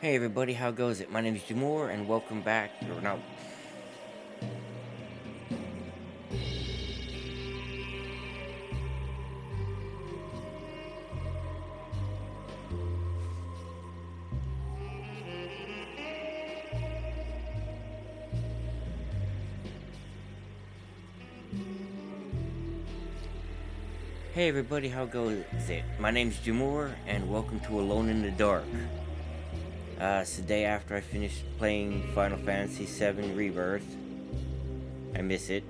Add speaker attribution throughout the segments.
Speaker 1: Hey everybody, how goes it? My name is Jimoar and welcome back. Or no. Hey everybody, how goes it? My name is Jimoar and welcome to Alone in the Dark. It's the day after I finished playing Final Fantasy VII Rebirth. I miss it.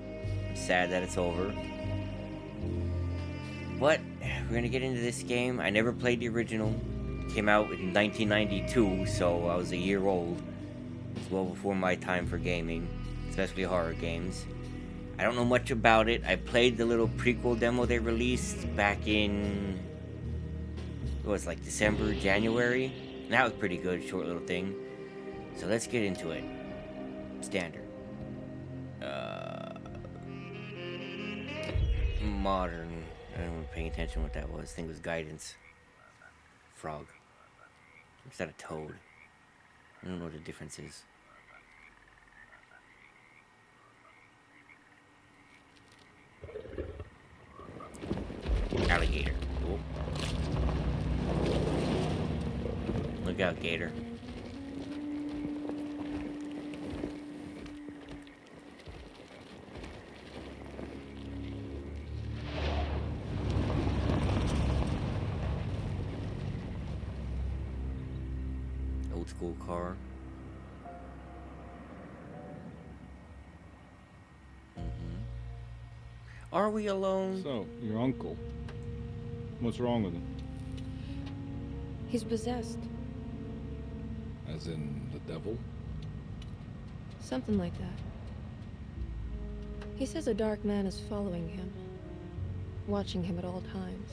Speaker 1: I'm sad that it's over. But we're gonna get into this game. I never played the original. It came out in 1992, so I was a year old. It's well before my time for gaming, especially horror games. I don't know much about it. I played the little prequel demo they released back in it was like December, January. And that was pretty good, short little thing. So let's get into it. Standard. Uh, Modern. I don't remember paying attention what that was. I think it was guidance. Frog. Or is that a toad? I don't know what the difference is. Alligator. Cool. Look out, gator. Old school car. Are we alone?
Speaker 2: So, your uncle. What's wrong with him?
Speaker 3: He's possessed.
Speaker 2: As in the devil?
Speaker 3: Something like that. He says a dark man is following him, watching him at all times.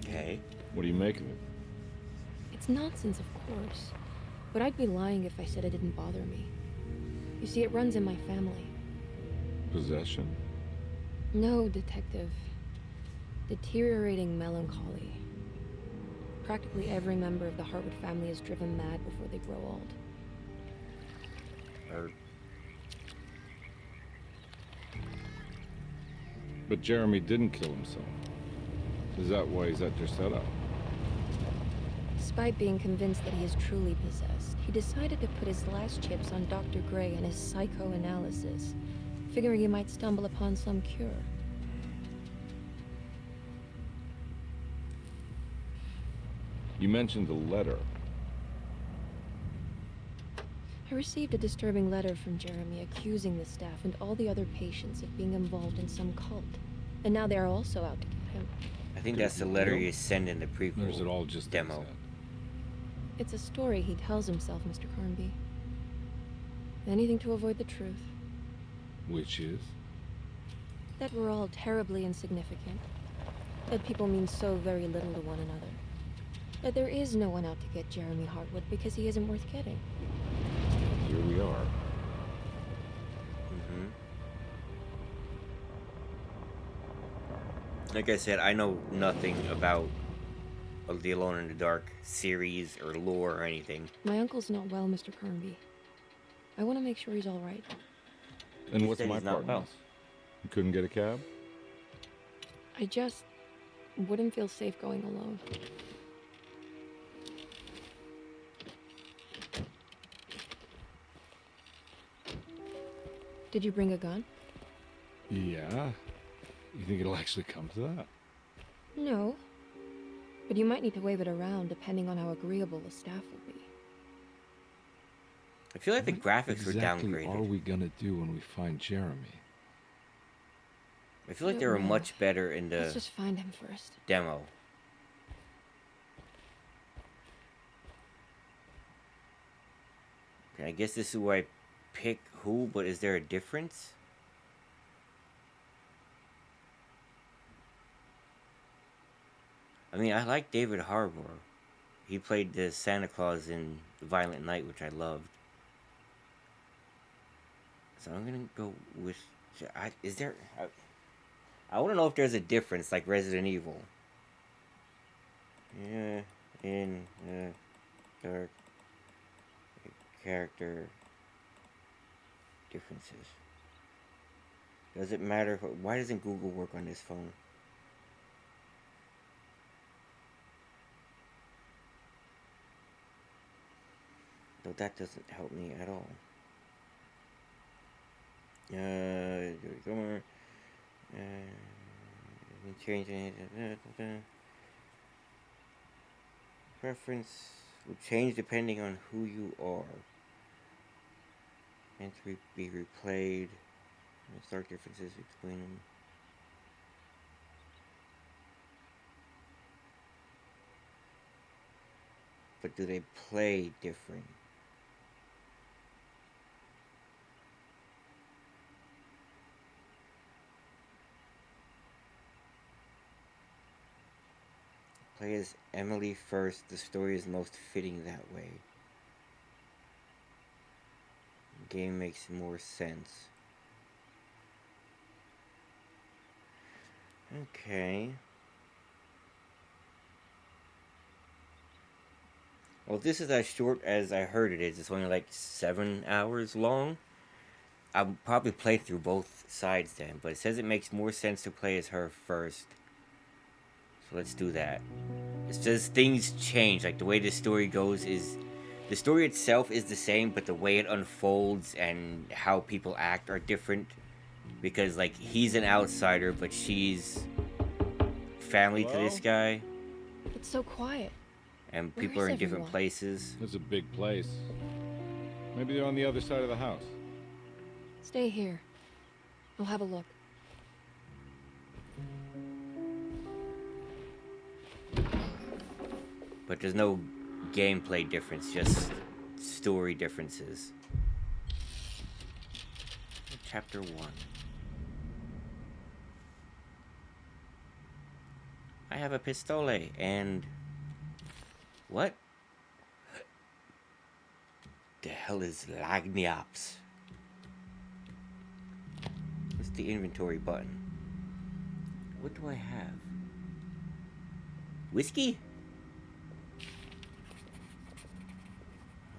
Speaker 1: Okay.
Speaker 2: What do you make of it?
Speaker 3: It's nonsense, of course, but I'd be lying if I said it didn't bother me. You see, it runs in my family.
Speaker 2: Possession?
Speaker 3: No, detective. Deteriorating melancholy. Practically every member of the Hartwood family is driven mad before they grow old.
Speaker 2: But Jeremy didn't kill himself. Is that why he's at your setup?
Speaker 3: Despite being convinced that he is truly possessed, he decided to put his last chips on Dr. Gray and his psychoanalysis, figuring he might stumble upon some cure.
Speaker 2: You mentioned the letter.
Speaker 3: I received a disturbing letter from Jeremy accusing the staff and all the other patients of being involved in some cult. And now they are also out to get him.
Speaker 1: I think
Speaker 2: Did
Speaker 1: that's
Speaker 2: he
Speaker 1: the letter
Speaker 2: kill?
Speaker 1: you send in the prequel
Speaker 2: Or is it all just
Speaker 1: demo.
Speaker 2: in his head?
Speaker 3: It's a story he tells himself, Mr. Carnby. Anything to avoid the truth.
Speaker 2: Which is?
Speaker 3: That we're all terribly insignificant. That people mean so very little to one another. That there is no one out to get Jeremy Hartwood because he isn't worth getting.
Speaker 2: Here we are.
Speaker 1: Like I said, I know nothing about the Alone in the Dark series or lore or anything.
Speaker 3: My uncle's not well, Mr. Carnby. I want to make sure he's all right.
Speaker 2: And
Speaker 1: He
Speaker 2: what's
Speaker 1: said
Speaker 2: my
Speaker 1: he's not
Speaker 2: part in
Speaker 1: well.
Speaker 2: this? You couldn't get a cab?
Speaker 3: I just wouldn't feel safe going alone. Did you bring a gun?
Speaker 2: Yeah. You think it'll actually come to that?
Speaker 3: No. But you might need to wave it around depending on how agreeable the staff will be.
Speaker 1: I feel like the
Speaker 2: What
Speaker 1: graphics were
Speaker 2: exactly
Speaker 1: downgraded.
Speaker 2: are we gonna do when we find Jeremy?
Speaker 1: I feel like they
Speaker 3: Don't
Speaker 1: were
Speaker 3: know.
Speaker 1: much better in
Speaker 3: Let's
Speaker 1: the
Speaker 3: just find him first.
Speaker 1: demo. Okay, I guess this is where I pick who, but is there a difference? I mean, I like David Harbour. He played the Santa Claus in Violent Night, which I loved. So I'm gonna go with. Is there? I want to know if there's a difference, like Resident Evil. Yeah, in dark character differences. Does it matter? Why doesn't Google work on this phone? Though that doesn't help me at all. Jimoar. Change preference will change depending on who you are. And to be replayed. Stark differences between them. But do they play different? Play as Emily first. The story is most fitting that way. The game makes more sense. Okay. Well, this is as short as I heard it is. It's only like 7 hours long. I'll probably play through both sides then, but it says it makes more sense to play as her first. So let's do that. It says things change, like the way the story goes is... The story itself is the same, but the way it unfolds and how people act are different. Because, like, he's an outsider, but she's family to this guy.
Speaker 3: It's so quiet.
Speaker 1: And
Speaker 3: Where
Speaker 1: people
Speaker 3: is
Speaker 1: are in different
Speaker 3: everyone?
Speaker 1: places.
Speaker 2: It's a big place. Maybe they're on the other side of the house.
Speaker 3: Stay here. I'll have a look.
Speaker 1: But there's no gameplay difference, just story differences. Chapter 1. I have a pistole and... What? The hell is Lagniaps? What's the inventory button? What do I have? Whiskey?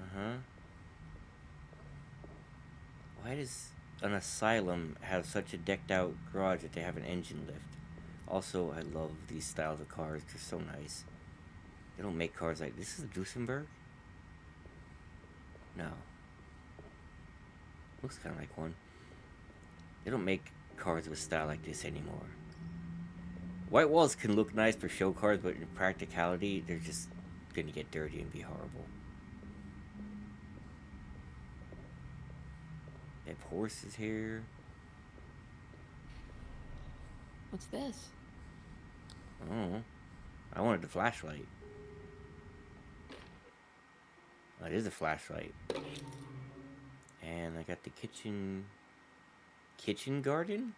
Speaker 1: Uh-huh. Why does an asylum have such a decked out garage that they have an engine lift? Also, I love these styles of cars. They're so nice. They don't make cars like this. Is Duesenberg? No. Looks kind of like one. They don't make cars with style like this anymore. White walls can look nice for show cars, but in practicality, they're just gonna get dirty and be horrible. They have horses here.
Speaker 3: What's this?
Speaker 1: Oh, I wanted the flashlight. Oh, it is a flashlight. And I got the kitchen garden?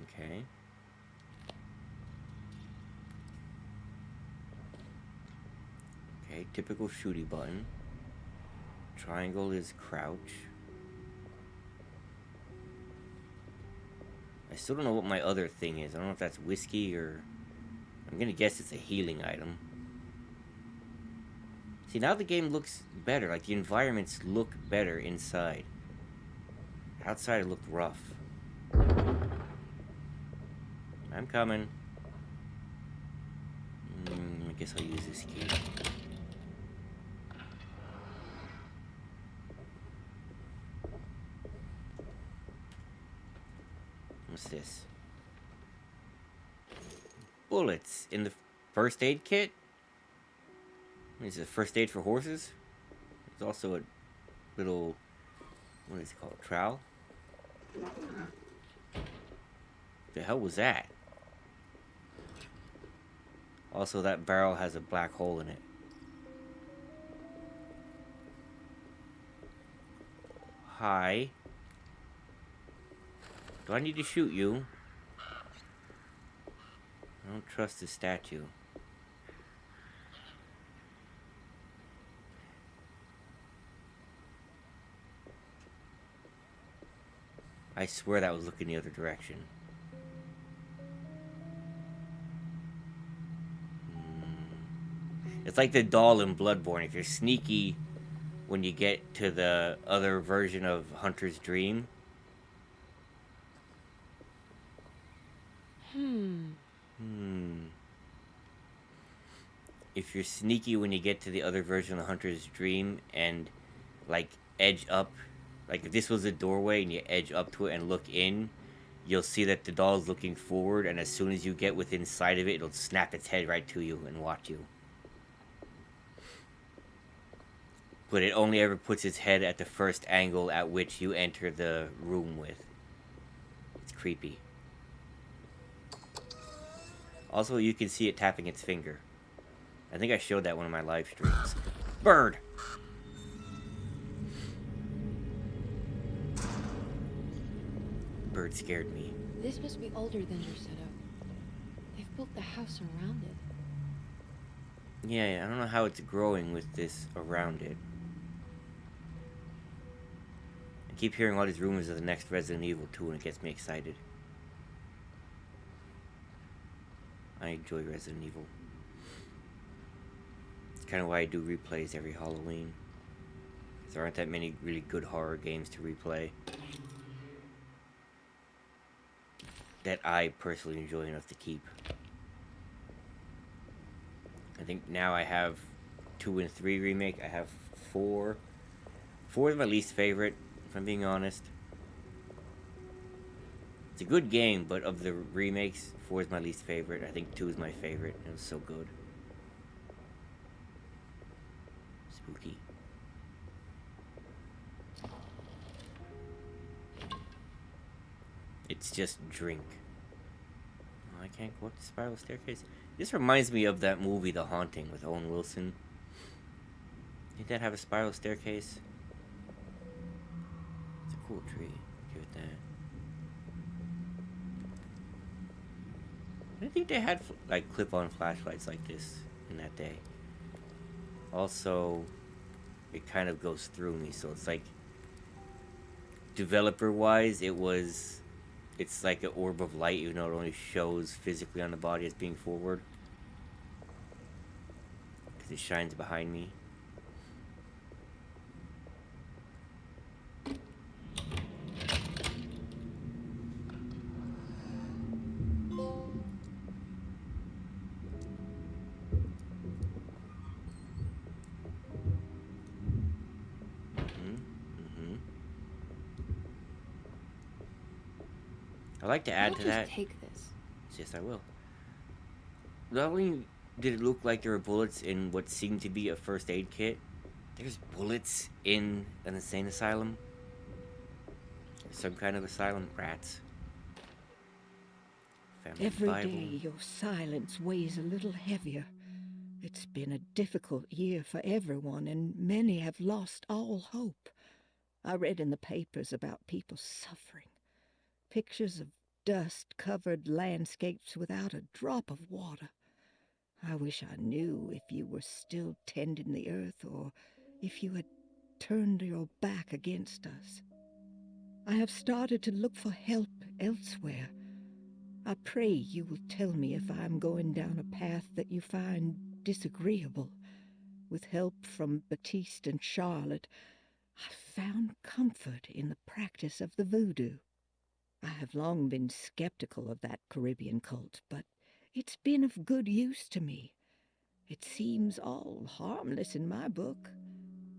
Speaker 1: Okay. Okay, typical shooty button. Triangle is crouch. I still don't know what my other thing is. I don't know if that's whiskey or... I'm gonna guess it's a healing item. See, now the game looks better. Like, the environments look better inside. Outside it looked rough. I'm coming. I guess I'll use this key. What's this? Bullets in the first aid kit? Is it first aid for horses? There's also a little... What is it called? Trowel? The hell was that? Also, that barrel has a black hole in it. Hi. Do I need to shoot you? I don't trust this statue. I swear that was looking the other direction. It's like the doll in Bloodborne. If you're sneaky when you get to the other version of Hunter's Dream, hmm. If you're sneaky when you get to the other version of Hunter's Dream and like edge up, like if this was a doorway and you edge up to it and look in, you'll see that the doll's looking forward, and as soon as you get within sight of it, it'll snap its head right to you and watch you. But it only ever puts its head at the first angle at which you enter the room with. It's creepy. Also, you can see it tapping its finger. I think I showed that one of my live streams. Bird! Bird scared me.
Speaker 3: This must be older than your setup. They've built the house around it.
Speaker 1: Yeah, I don't know how it's growing with this around it. I keep hearing all these rumors of the next Resident Evil 2 and it gets me excited. I enjoy Resident Evil. It's kind of why I do replays every Halloween. There aren't that many really good horror games to replay that I personally enjoy enough to keep. I think now I have 2 and 3 remake. I have 4. 4 is my least favorite, if I'm being honest. It's a good game, but of the remakes, 4 is my least favorite. I think 2 is my favorite. It was so good. Spooky. It's just drink. Oh, I can't go up the spiral staircase. This reminds me of that movie, The Haunting, with Owen Wilson. Did that have a spiral staircase? It's a cool tree. Give it that. I didn't think they had like clip-on flashlights like this in that day. Also, it kind of goes through me, so it's like developer-wise, it's like an orb of light, even though it only shows physically on the body as being forward. Because it shines behind me. I'd like to add to that.
Speaker 3: Take this.
Speaker 1: Yes, I will. Not only did it look like there were bullets in what seemed to be a first aid kit, there's bullets in an insane asylum. Some kind of asylum. Rats. Family
Speaker 4: Every
Speaker 1: Bible.
Speaker 4: day your silence weighs a little heavier. It's been a difficult year for everyone, and many have lost all hope. I read in the papers about people suffering. Pictures of dust-covered landscapes without a drop of water. I wish I knew if you were still tending the earth or if you had turned your back against us. I have started to look for help elsewhere. I pray you will tell me if I am going down a path that you find disagreeable. With help from Baptiste and Charlotte, I found comfort in the practice of the voodoo. I have long been skeptical of that Caribbean cult, but it's been of good use to me. It seems all harmless in my book.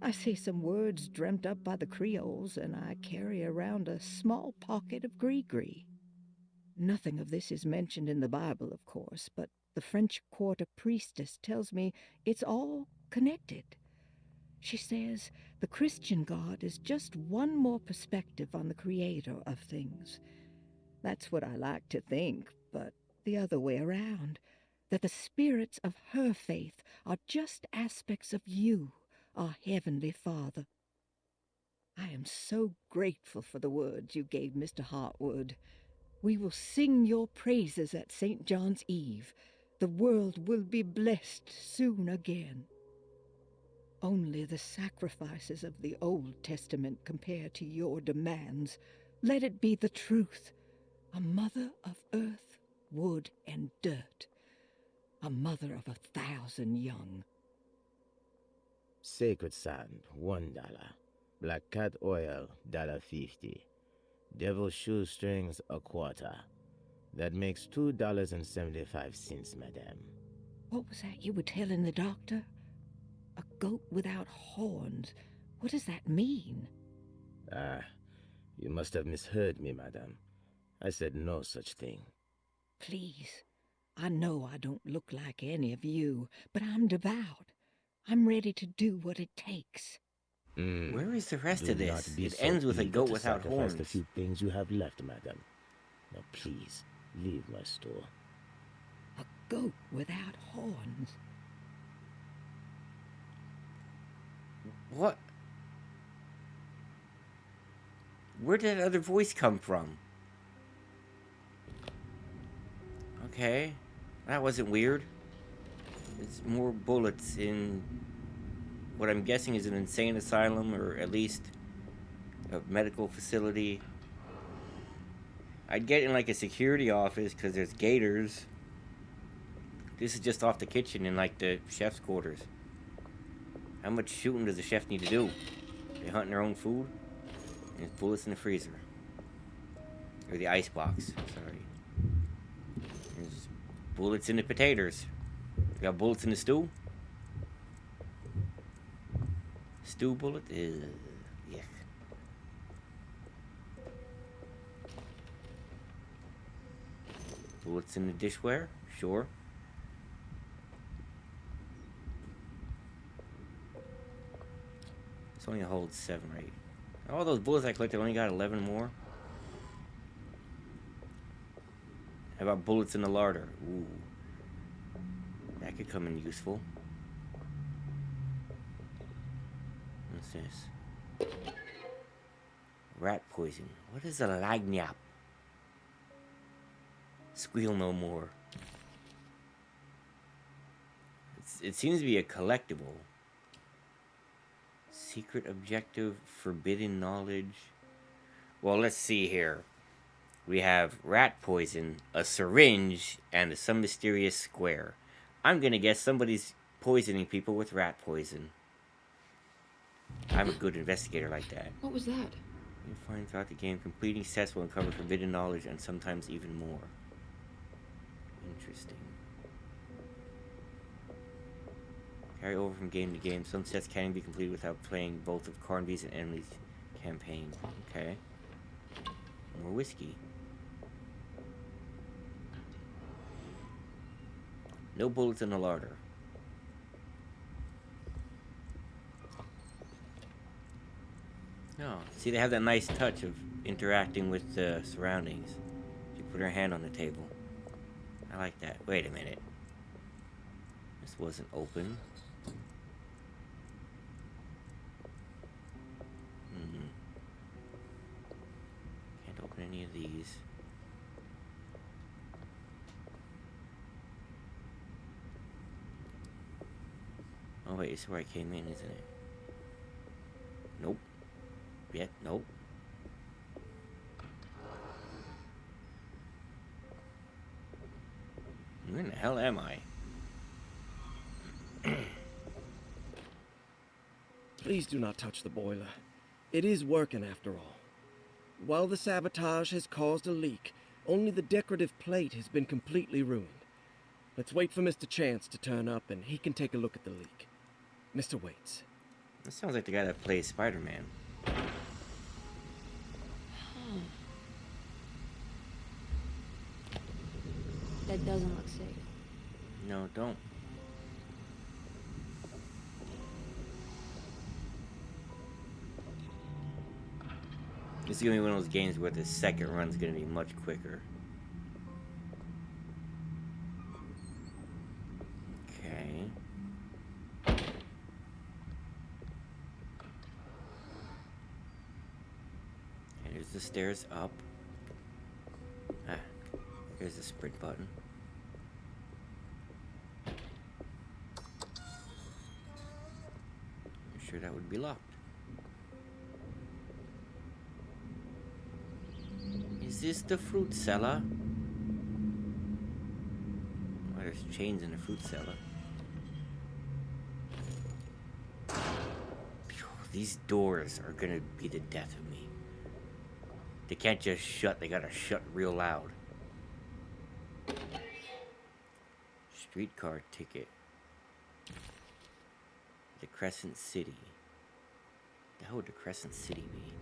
Speaker 4: I say some words dreamt up by the Creoles, and I carry around a small pocket of gree-gree. Nothing of this is mentioned in the Bible, of course, but the French Quarter priestess tells me it's all connected. She says the Christian God is just one more perspective on the creator of things. That's what I like to think, but the other way around, that the spirits of her faith are just aspects of you, our Heavenly Father. I am so grateful for the words you gave Mr. Hartwood. We will sing your praises at St. John's Eve. The world will be blessed soon again. Only the sacrifices of the Old Testament compare to your demands. Let it be the truth. A mother of earth, wood, and dirt. A mother of 1,000 young.
Speaker 5: Sacred sand, $1. Black cat oil, $1.50. Devil shoestrings, a quarter. That makes $2.75, madame.
Speaker 4: What was that you were telling the doctor? A goat without horns. What does that mean?
Speaker 5: Ah, you must have misheard me, madame. I said no such thing.
Speaker 4: Please, I know I don't look like any of you, but I'm devout. I'm ready to do what it takes.
Speaker 1: Where is the rest
Speaker 5: Do
Speaker 1: of
Speaker 5: not
Speaker 1: this?
Speaker 5: be
Speaker 1: It
Speaker 5: so
Speaker 1: ends with a
Speaker 5: eager
Speaker 1: goat
Speaker 5: to
Speaker 1: without
Speaker 5: sacrifice
Speaker 1: horns.
Speaker 5: the few things you have left, madame. Now please, leave my store.
Speaker 4: A goat without horns.
Speaker 1: What? Where did that other voice come from? Okay. That wasn't weird. It's more bullets in what I'm guessing is an insane asylum, or at least a medical facility. I'd get in like a security office because there's gators. This is just off the kitchen in like the chef's quarters. How much shooting does the chef need to do? They hunting their own food? And there's bullets in the freezer. Or the ice box, sorry. There's bullets in the potatoes. You got bullets in the stew? Stew bullet? Yuck. Bullets in the dishware? Sure. This only holds 7 or 8. All those bullets I collected only got 11 more. How about bullets in the larder? Ooh. That could come in useful. What's this? Rat poison. What is a lagniappe? Squeal no more. It seems to be a collectible. Secret objective, forbidden knowledge. Well, let's see here. We have rat poison, a syringe, and some mysterious square. I'm gonna guess somebody's poisoning people with rat poison. I'm a good investigator like that.
Speaker 3: What was that?
Speaker 1: You'll find throughout the game, completing sets will uncover forbidden knowledge and sometimes even more. Interesting. Carry over from game to game. Some sets can be completed without playing both of Carnby's and Emily's campaign. Okay. More whiskey. No bullets in the larder. No. See, they have that nice touch of interacting with the surroundings. She put her hand on the table. I like that. Wait a minute. This wasn't open. Can't open any of these. Oh wait, it's where I came in, isn't it? Nope. Yet, nope. Where in the hell am I?
Speaker 6: Please do not touch the boiler. It is working after all. While the sabotage has caused a leak, only the decorative plate has been completely ruined. Let's wait for Mr. Chance to turn up and he can take a look at the leak. Mr. Waits.
Speaker 1: That sounds like the guy that plays Spider-Man.
Speaker 3: That doesn't look safe.
Speaker 1: No, don't. This is gonna be one of those games where the second run's gonna be much quicker. Okay. And here's the stairs up. Ah, here's the sprint button. I'm sure that would be locked. Is this the fruit cellar? Oh, there's chains in the fruit cellar. These doors are gonna be the death of me. They can't just shut, they gotta shut real loud. Streetcar ticket. The Crescent City. The hell would the Crescent City be?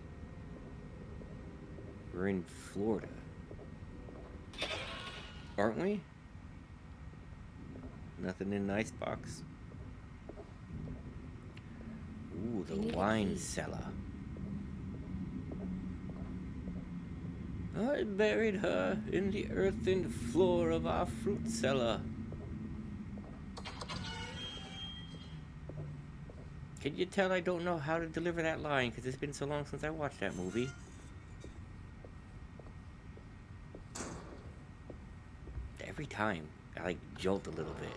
Speaker 1: We're in Florida. Aren't we? Nothing in the icebox. Ooh, the wine cellar. I buried her in the earthen floor of our fruit cellar. Can you tell I don't know how to deliver that line because it's been so long since I watched that movie? Every time, I like jolt a little bit.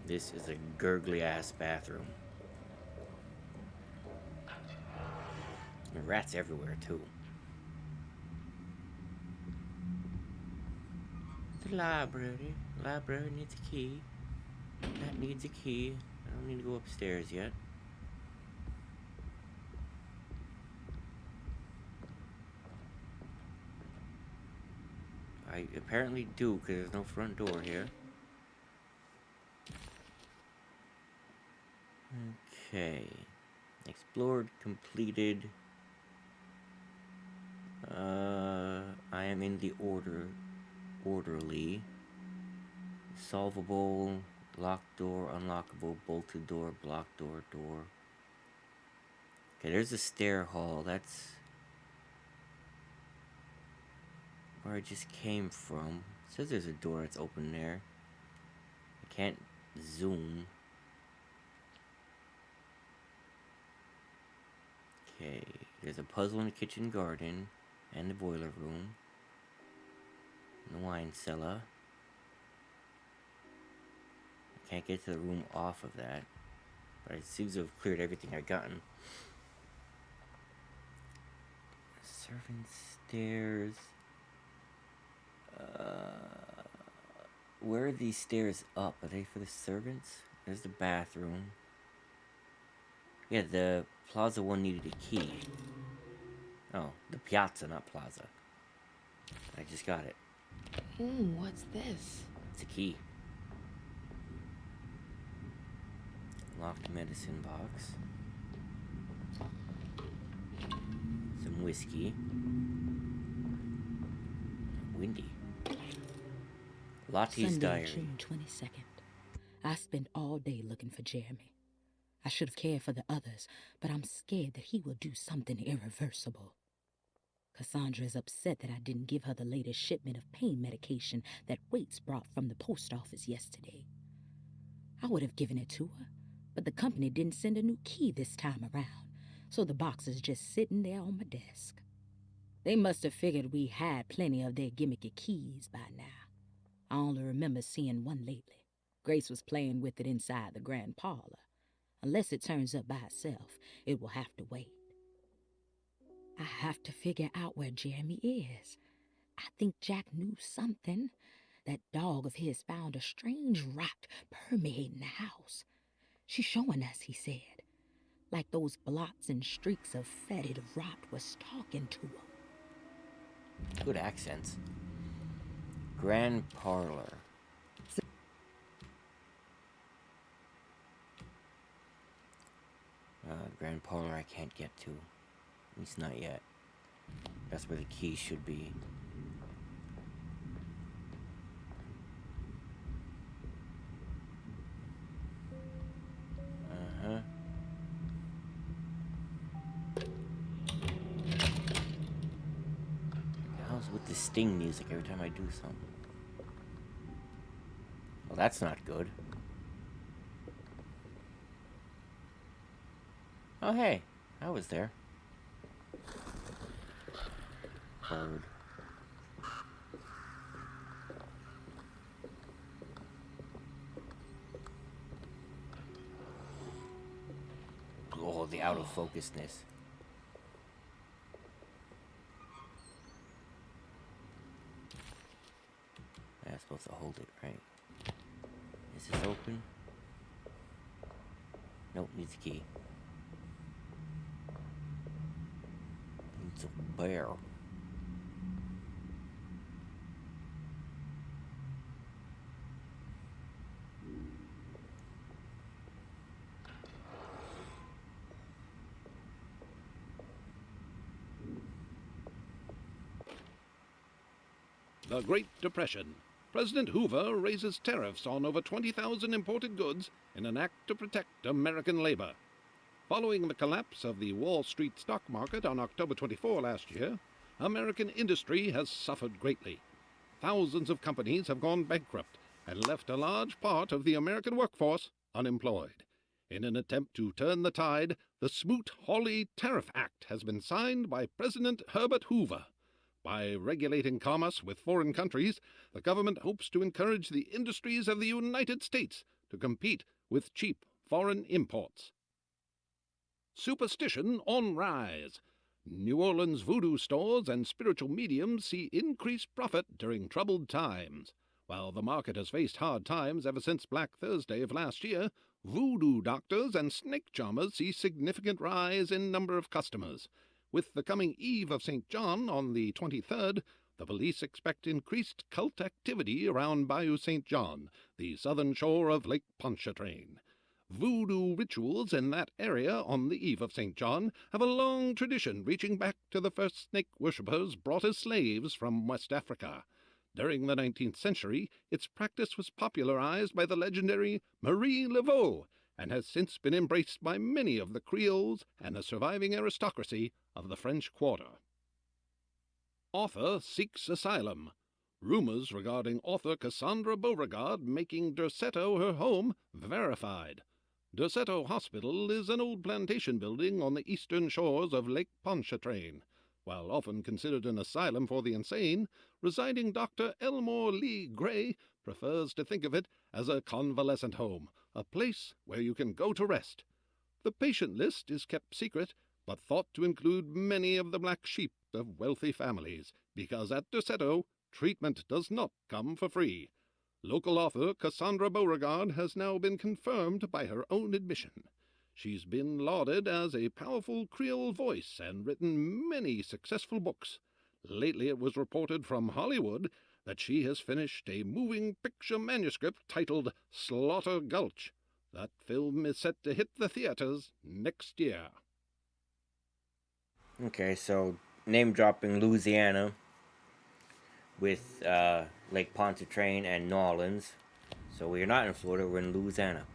Speaker 1: This is a gurgly ass bathroom. And rats everywhere too. The library. Library needs a key. That needs a key. I don't need to go upstairs yet. I apparently do because there's no front door here. Okay. Explored, completed. I am in the orderly. Solvable, locked door, unlockable, bolted door, blocked door, door. Okay, there's a stair hall. That's where I just came from. It says there's a door that's open there. I can't zoom. Okay, there's a puzzle in the kitchen garden and the boiler room. And the wine cellar. I can't get to the room off of that. But it seems to have cleared everything I've gotten. Servant stairs. Where are these stairs up? Are they for the servants? There's the bathroom. Yeah, the plaza one needed a key. Oh, the piazza, not plaza. I just got it.
Speaker 3: What's this?
Speaker 1: It's a key. Locked medicine box. Some whiskey. Windy. Lottie's
Speaker 7: Sunday,
Speaker 1: diary.
Speaker 7: June 22nd. I spent all day looking for Jeremy. I should have cared for the others, but I'm scared that he will do something irreversible. Cassandra is upset that I didn't give her the latest shipment of pain medication that Waits brought from the post office yesterday. I would have given it to her, but the company didn't send a new key this time around, so the box is just sitting there on my desk. They must have figured we had plenty of their gimmicky keys by now. I only remember seeing one lately. Grace was playing with it inside the grand parlor. Unless it turns up by itself, it will have to wait. I have to figure out where Jeremy is. I think Jack knew something. That dog of his found a strange rot permeating the house. She's showing us, he said. Like those blots and streaks of fetid rot was talking to her.
Speaker 1: Good accents. Grand parlor. Grand parlor I can't get to. At least not yet. That's where the key should be. Uh-huh. How's with the sting music every time I do something? Well, that's not good. Oh, hey. I was there. Bird. Oh, the out of focusedness. I'm supposed to hold it, right? Is this open? Nope, needs a key. Needs a bear.
Speaker 8: The Great Depression. President Hoover raises tariffs on over 20,000 imported goods in an act to protect American labor. Following the collapse of the Wall Street stock market on October 24 last year, American industry has suffered greatly. Thousands of companies have gone bankrupt and left a large part of the American workforce unemployed. In an attempt to turn the tide, the Smoot-Hawley Tariff Act has been signed by President Herbert Hoover. By regulating commerce with foreign countries, the government hopes to encourage the industries of the United States to compete with cheap foreign imports. Superstition on rise. New Orleans voodoo stores and spiritual mediums see increased profit during troubled times. While the market has faced hard times ever since Black Thursday of last year, voodoo doctors and snake charmers see significant rise in number of customers. With the coming Eve of St. John on the 23rd, the police expect increased cult activity around Bayou St. John, the southern shore of Lake Pontchartrain. Voodoo rituals in that area on the Eve of St. John have a long tradition reaching back to the first snake worshippers brought as slaves from West Africa. During the 19th century, its practice was popularized by the legendary Marie Laveau and has since been embraced by many of the Creoles and the surviving aristocracy of the French Quarter. Author seeks asylum. Rumors regarding author Cassandra Beauregard making Derceto her home verified. Derceto Hospital is an old plantation building on the eastern shores of Lake Pontchartrain. While often considered an asylum for the insane, residing Dr. Elmore Lee Gray prefers to think of it as a convalescent home, a place where you can go to rest. The patient list is kept secret, but thought to include many of the black sheep of wealthy families, because at Derceto, treatment does not come for free. Local author Cassandra Beauregard has now been confirmed by her own admission. She's been lauded as a powerful Creole voice and written many successful books. Lately it was reported from Hollywood that she has finished a moving picture manuscript titled Slaughter Gulch. That film is set to hit the theaters next year.
Speaker 1: Okay, so name dropping Louisiana with Lake Pontchartrain and New Orleans. So we're not in Florida, we're in Louisiana.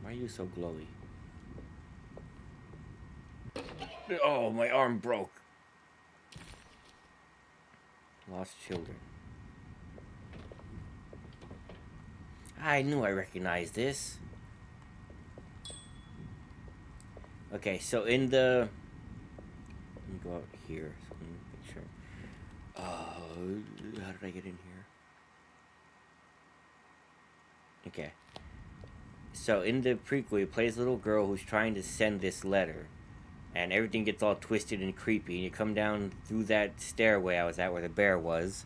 Speaker 1: Why are you so glowy? Oh, my arm broke. Lost children. I knew I recognized this. Okay, so in the... Let me go out here so I can make sure. How did I get in here? Okay. So in the prequel, he plays a little girl who's trying to send this letter. And everything gets all twisted and creepy. And you come down through that stairway I was at where the bear was.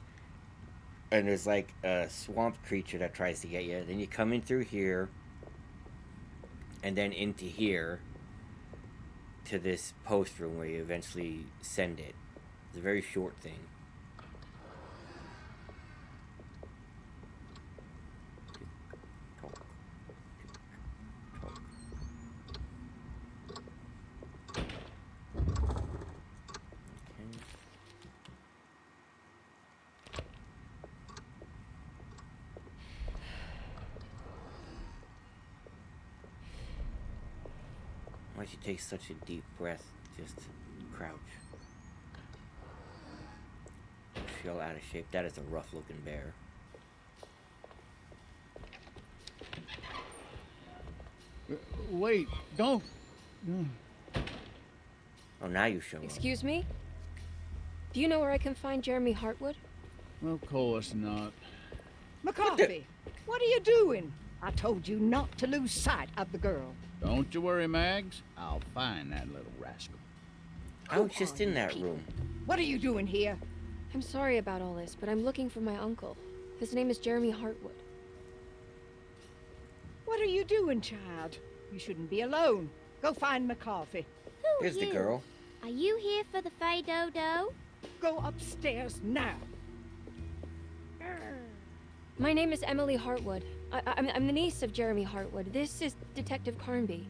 Speaker 1: And there's like a swamp creature that tries to get you. Then you come in through here. And then into here. To this post room where you eventually send it. It's a very short thing. Why she takes such a deep breath, just crouch. Feel out of shape. That is a rough looking bear.
Speaker 9: Wait, don't.
Speaker 1: Oh, now you show up.
Speaker 3: Excuse me? Do you know where I can find Jeremy Hartwood?
Speaker 9: Of course not.
Speaker 4: McCarthy, what are you doing? I told you not to lose sight of the girl.
Speaker 9: Don't you worry, Mags. I'll find that little rascal.
Speaker 1: I was just in that room.
Speaker 4: What are you doing here?
Speaker 3: I'm sorry about all this, but I'm looking for my uncle. His name is Jeremy Hartwood.
Speaker 4: What are you doing, child? You shouldn't be alone. Go find McCarthy.
Speaker 1: There's the girl.
Speaker 10: Are you here for the Fay Dodo?
Speaker 4: Go upstairs now.
Speaker 3: My name is Emily Hartwood. I'm the niece of Jeremy Hartwood. This is Detective Carnby.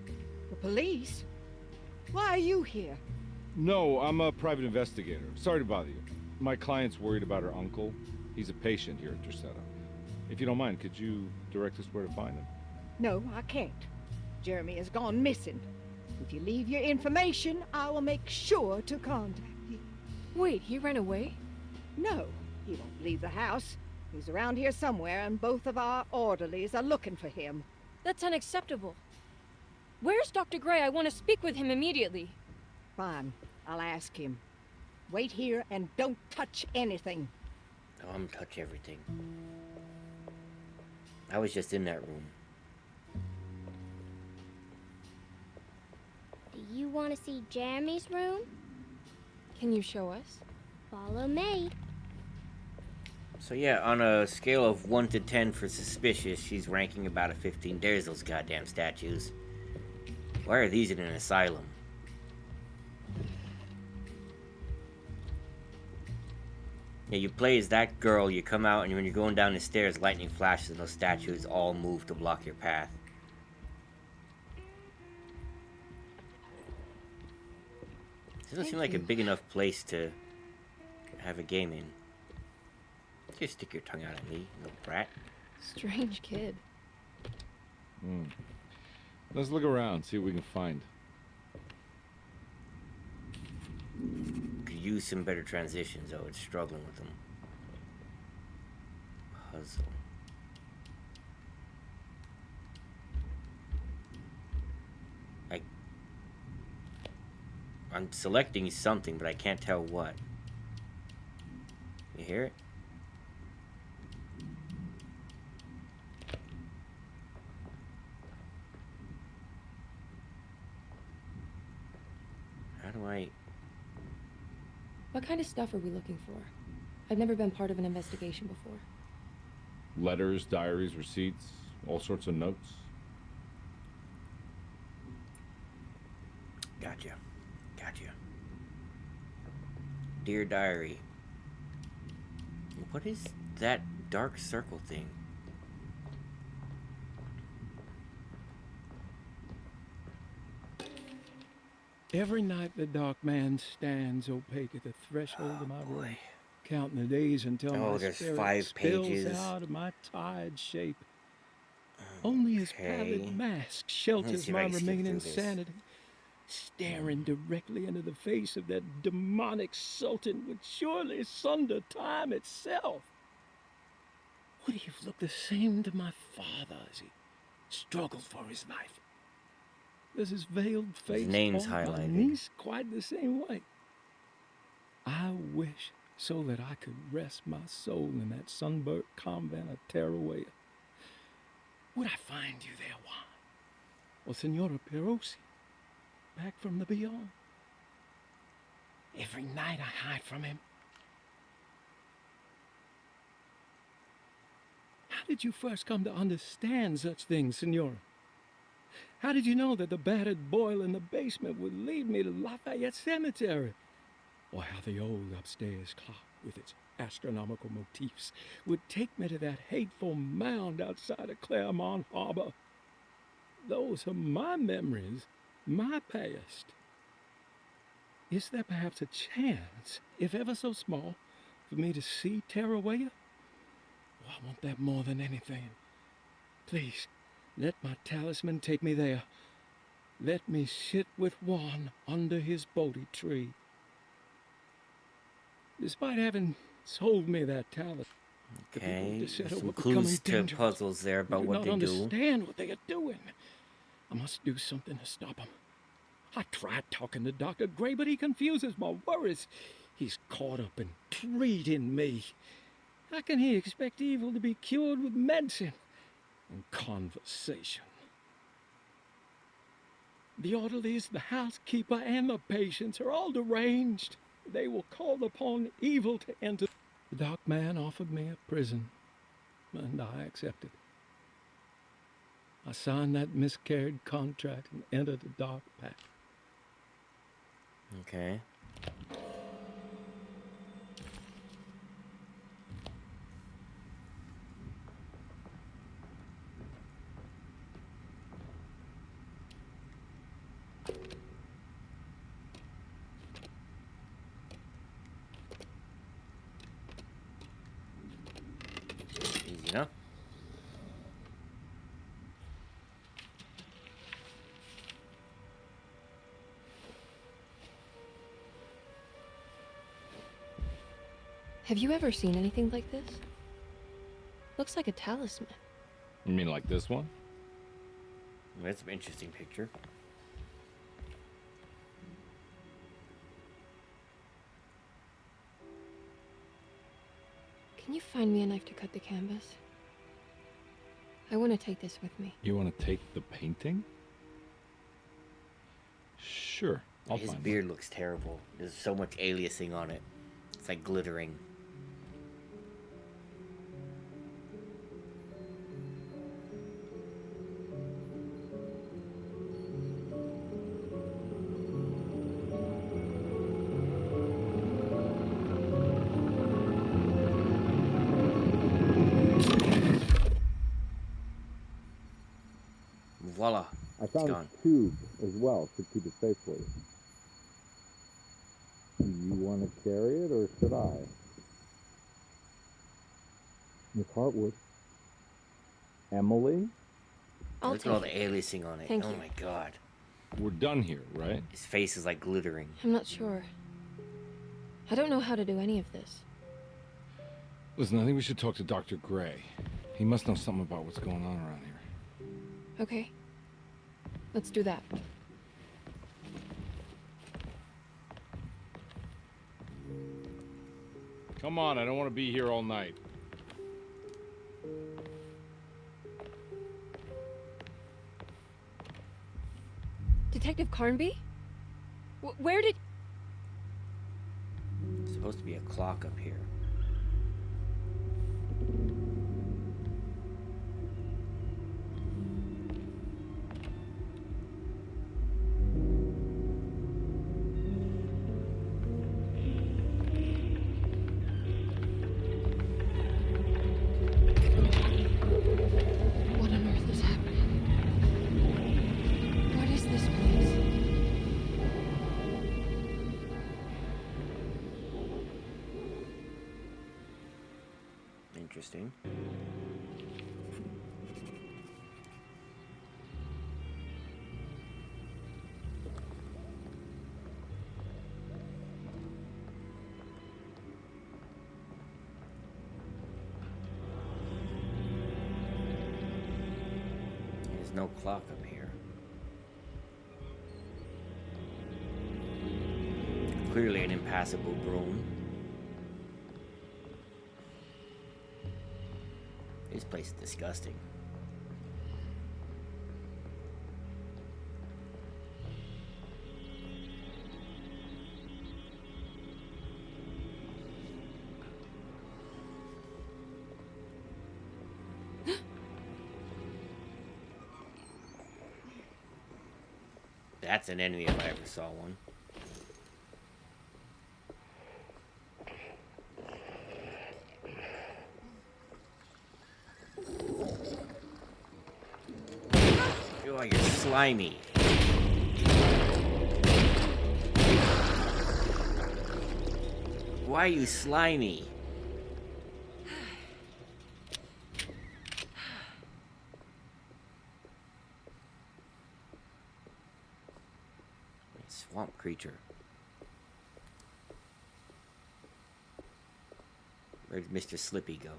Speaker 4: The police? Why are you here?
Speaker 2: No, I'm a private investigator. Sorry to bother you. My client's worried about her uncle. He's a patient here at Drusetta. If you don't mind, could you direct us where to find him?
Speaker 4: No, I can't. Jeremy has gone missing. If you leave your information, I will make sure to contact you.
Speaker 3: Wait, he ran away?
Speaker 4: No, he won't leave the house. He's around here somewhere, and both of our orderlies are looking for him.
Speaker 3: That's unacceptable. Where's Dr. Gray? I want to speak with him immediately.
Speaker 4: Fine, I'll ask him. Wait here and don't touch anything.
Speaker 1: Oh, I'm gonna touch everything. I was just in that room.
Speaker 10: Do you want to see Jeremy's room?
Speaker 3: Can you show us?
Speaker 10: Follow me.
Speaker 1: So yeah, on a scale of 1 to 10 for suspicious, she's ranking about a 15. There's those goddamn statues. Why are these in an asylum? Yeah, you play as that girl, you come out, and when you're going down the stairs, lightning flashes and those statues all move to block your path. This doesn't seem like a big enough place to have a game in. Just stick your tongue out at me, little brat.
Speaker 3: Strange kid.
Speaker 2: Let's look around, see what we can find.
Speaker 1: Could use some better transitions, though. It's struggling with them. Puzzle. I'm selecting something, but I can't tell what. You hear it? How do I...
Speaker 3: What kind of stuff are we looking for? I've never been part of an investigation before.
Speaker 2: Letters, diaries, receipts, all sorts of notes.
Speaker 1: Gotcha. Gotcha. Dear Diary. What is that dark circle thing?
Speaker 11: Every night the dark man stands opaque at the threshold of my room, counting the days until my
Speaker 1: there's
Speaker 11: spirit
Speaker 1: 5
Speaker 11: spills
Speaker 1: pages.
Speaker 11: out of my tired shape. Only his pallid mask shelters
Speaker 1: see if
Speaker 11: my
Speaker 1: I can skip
Speaker 11: remaining
Speaker 1: through this.
Speaker 11: sanity. Staring directly into the face of that demonic sultan would surely sunder time itself. Would he have looked the same to my father as he struggled for his life? Does his veiled face
Speaker 1: name's
Speaker 11: haunt my
Speaker 1: highlighted.
Speaker 11: niece quite the same way? I wish so that I could rest my soul in that sunburnt convent of Teruel. Would I find you there, Juan? Or Senora Perosi, back from the beyond? Every night I hide from him. How did you first come to understand such things, Senora? How did you know that the battered boil in the basement would lead me to Lafayette Cemetery? Or how the old upstairs clock, with its astronomical motifs, would take me to that hateful mound outside of Claremont Harbor? Those are my memories, my past. Is there perhaps a chance, if ever so small, for me to see Teruel? Oh, I want that more than anything. Please, let my talisman take me there. Let me sit with Juan under his Bodhi tree. Despite having sold me that talisman,
Speaker 1: Okay,
Speaker 11: the people of
Speaker 1: some
Speaker 11: Deseto were
Speaker 1: clues
Speaker 11: becoming
Speaker 1: to
Speaker 11: dangerous.
Speaker 1: puzzles there about
Speaker 11: I do
Speaker 1: what
Speaker 11: not
Speaker 1: they do.
Speaker 11: understand what they are doing. I must do something to stop him. I tried talking to Dr. Gray, but he confuses my worries. He's caught up in treating me. How can he expect evil to be cured with medicine and conversation? The orderlies, the housekeeper, and the patients are all deranged. They will call upon evil to enter. The dark man offered me a prison, and I accepted. I signed that miscarried contract and entered the dark path.
Speaker 1: Okay. Easy enough.
Speaker 3: Have you ever seen anything like this? Looks like a talisman.
Speaker 2: You mean like this one?
Speaker 1: That's an interesting picture.
Speaker 3: Can you find me a knife to cut the canvas? I want to take this with me.
Speaker 2: You want to take the painting? Sure, I'll
Speaker 1: His
Speaker 2: find
Speaker 1: beard looks terrible. There's so much aliasing on it. It's like glittering. Voila.
Speaker 12: I found
Speaker 1: gone.
Speaker 12: a tube as well to keep it safe for you. Do you want to carry it, or should I? Miss Hartwood. Emily?
Speaker 3: I'll
Speaker 1: Look at all the
Speaker 3: take it.
Speaker 1: aliasing on it.
Speaker 3: Thank
Speaker 1: Oh
Speaker 3: you.
Speaker 1: my god.
Speaker 2: We're done here, right?
Speaker 1: His face is like glittering.
Speaker 3: I'm not sure. I don't know how to do any of this.
Speaker 2: Listen, I think we should talk to Dr. Gray. He must know something about what's going on around here.
Speaker 3: Okay. Let's do that.
Speaker 2: Come on, I don't want to be here all night.
Speaker 3: Detective Carnby? Where did...
Speaker 1: There's supposed to be a clock up here.
Speaker 3: What on earth is happening? What is this place?
Speaker 1: Interesting. There's no clock up here. Clearly an impassable room. This place is disgusting. That's an enemy if I ever saw one. Oh, you're slimy. Why are you slimy? Swamp creature. Where'd Mr. Slippy go?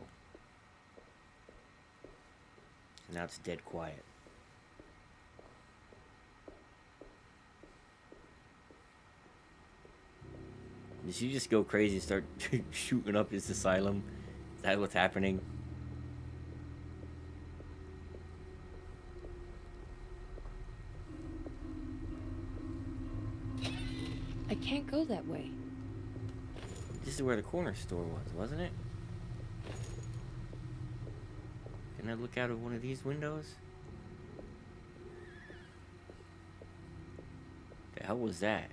Speaker 1: Now it's dead quiet. Did she just go crazy and start shooting up his asylum? Is that what's happening?
Speaker 3: I can't go that way.
Speaker 1: This is where the corner store was, wasn't it? Can I look out of one of these windows? The hell was that?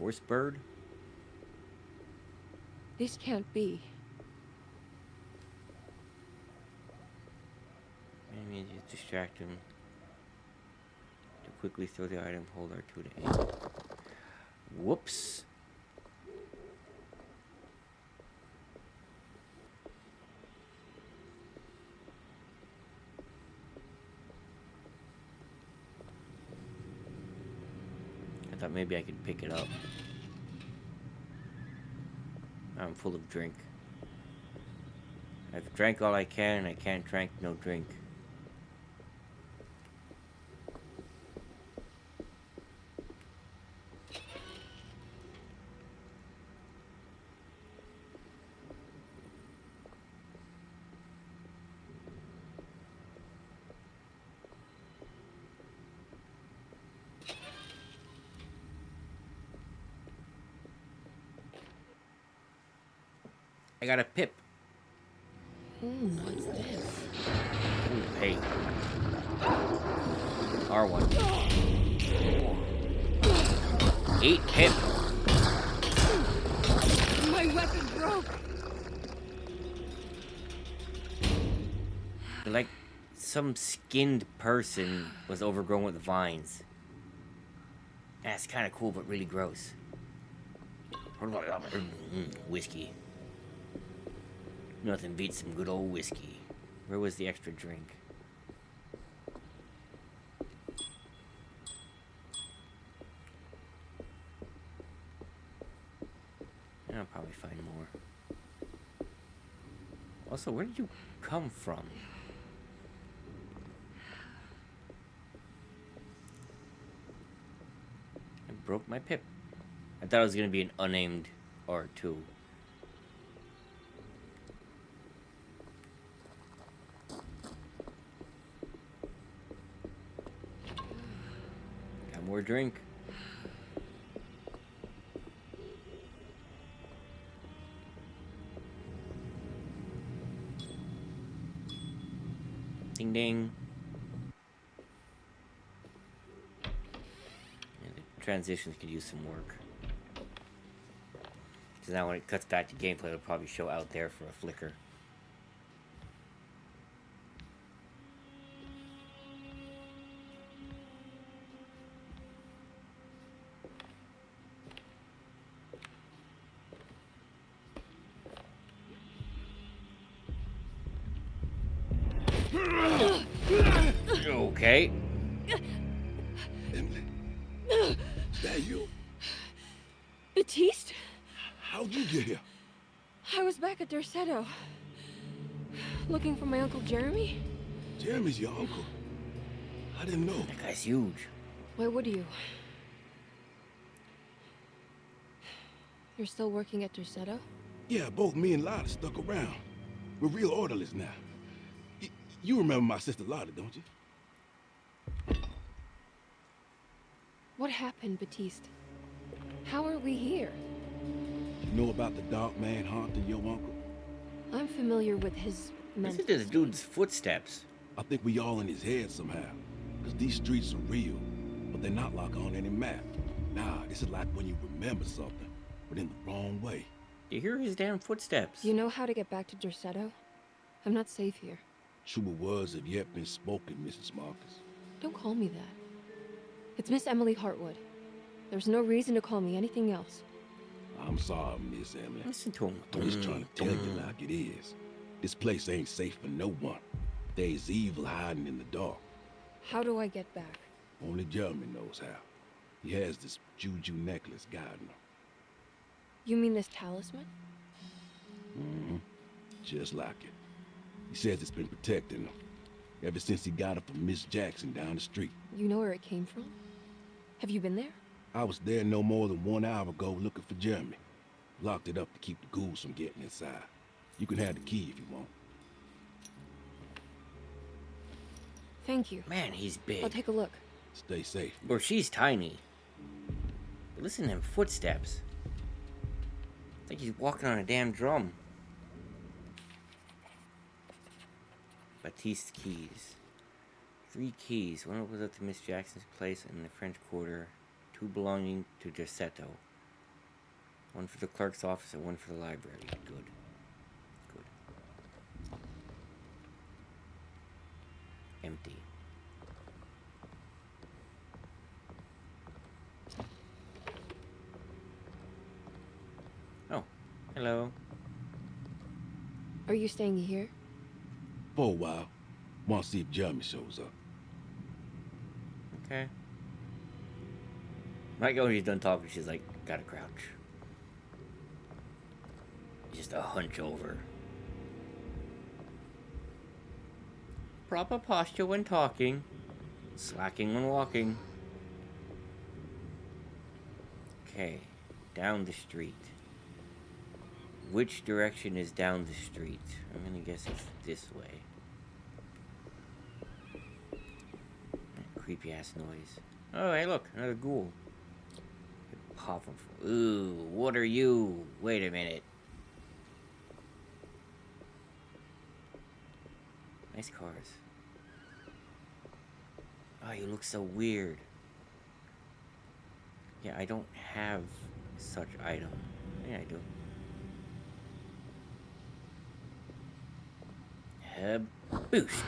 Speaker 1: Horse bird?
Speaker 3: This can't be.
Speaker 1: Maybe just distract him. To quickly throw the item, hold R2 to aim. Whoops. I thought maybe I could pick it up. I'm full of drink. I've drank all I can, and I can't drink no drink. I got a pip.
Speaker 3: What's this?
Speaker 1: Ooh, hey. R1. 8 pip.
Speaker 3: My weapon broke.
Speaker 1: Like some skinned person was overgrown with vines. That's kind of cool, but really gross. Whiskey. Nothing beats some good old whiskey. Where was the extra drink? I'll probably find more. Also, where did you come from? I broke my pip. I thought it was gonna be an unnamed R2. Got more drink. Ding ding. Yeah, the transitions could use some work. Because now when it cuts back to gameplay, it'll probably show out there for a flicker. Okay.
Speaker 13: Emily, is that you?
Speaker 3: Baptiste?
Speaker 13: How'd you get here?
Speaker 3: I was back at Derceto. Looking for my Uncle Jeremy?
Speaker 13: Jeremy's your uncle. I didn't know.
Speaker 1: That guy's huge.
Speaker 3: Why would you? You're still working at Derceto?
Speaker 13: Yeah, both me and Lotta stuck around. We're real orderlies now. You remember my sister Lotta, don't you?
Speaker 3: What happened, Baptiste? How are we here?
Speaker 13: You know about the dark man haunting your uncle?
Speaker 3: I'm familiar with his mental
Speaker 1: Listen to this dude's footsteps.
Speaker 13: I think we all in his head somehow. Because these streets are real, but they're not like on any map. Nah, this is like when you remember something, but in the wrong way.
Speaker 1: You hear his damn footsteps.
Speaker 3: You know how to get back to Derceto? I'm not safe here.
Speaker 13: Truer words have yet been spoken, Mrs. Marcus.
Speaker 3: Don't call me that. It's Miss Emily Hartwood. There's no reason to call me anything else.
Speaker 13: I'm sorry, Miss Emily.
Speaker 1: Listen to him.
Speaker 13: I'm just trying to tell you like it is. This place ain't safe for no one. There's evil hiding in the dark.
Speaker 3: How do I get back?
Speaker 13: Only Jeremy knows how. He has this juju necklace guiding him.
Speaker 3: You mean this talisman?
Speaker 13: Mm-hmm. Just like it. He says it's been protecting him ever since he got it from Miss Jackson down the street.
Speaker 3: You know where it came from? Have you been there?
Speaker 13: I was there no more than 1 hour ago looking for Jeremy. Locked it up to keep the ghouls from getting inside. You can have the key if you want.
Speaker 3: Thank you.
Speaker 1: Man, he's big.
Speaker 3: I'll take a look.
Speaker 13: Stay safe.
Speaker 1: Or she's tiny. But listen to them footsteps. It's like he's walking on a damn drum. Baptiste keys. 3 keys. One opens up to Miss Jackson's place in the French Quarter. 2 belonging to Giusetto. 1 for the clerk's office and 1 for the library. Good. Good. Empty. Oh, hello.
Speaker 3: Are you staying here?
Speaker 13: For a while. Want to see if Jeremy shows up.
Speaker 1: Okay. Right when she's done talking, she's like, gotta crouch. Just a hunch over. Proper posture when talking. Slacking when walking. Okay. Down the street. Which direction is down the street? I'm gonna guess it's this way. Creepy ass noise. Oh, hey, look, another ghoul. Pop him. Ooh, what are you? Wait a minute. Nice cars. Oh, you look so weird. Yeah, I don't have such item. Yeah, I do. Boost.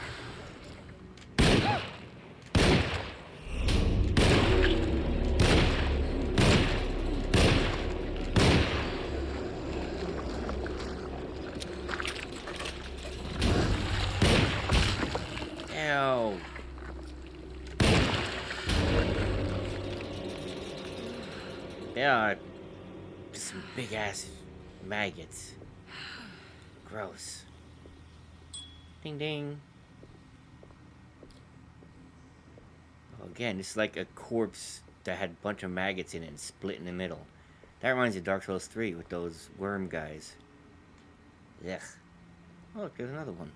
Speaker 1: Ow. Yeah, some big ass maggots. Gross. Ding ding. Oh, again, it's like a corpse that had a bunch of maggots in it and split in the middle. That reminds me of Dark Souls 3 with those worm guys. Ugh. Oh, look, there's another one.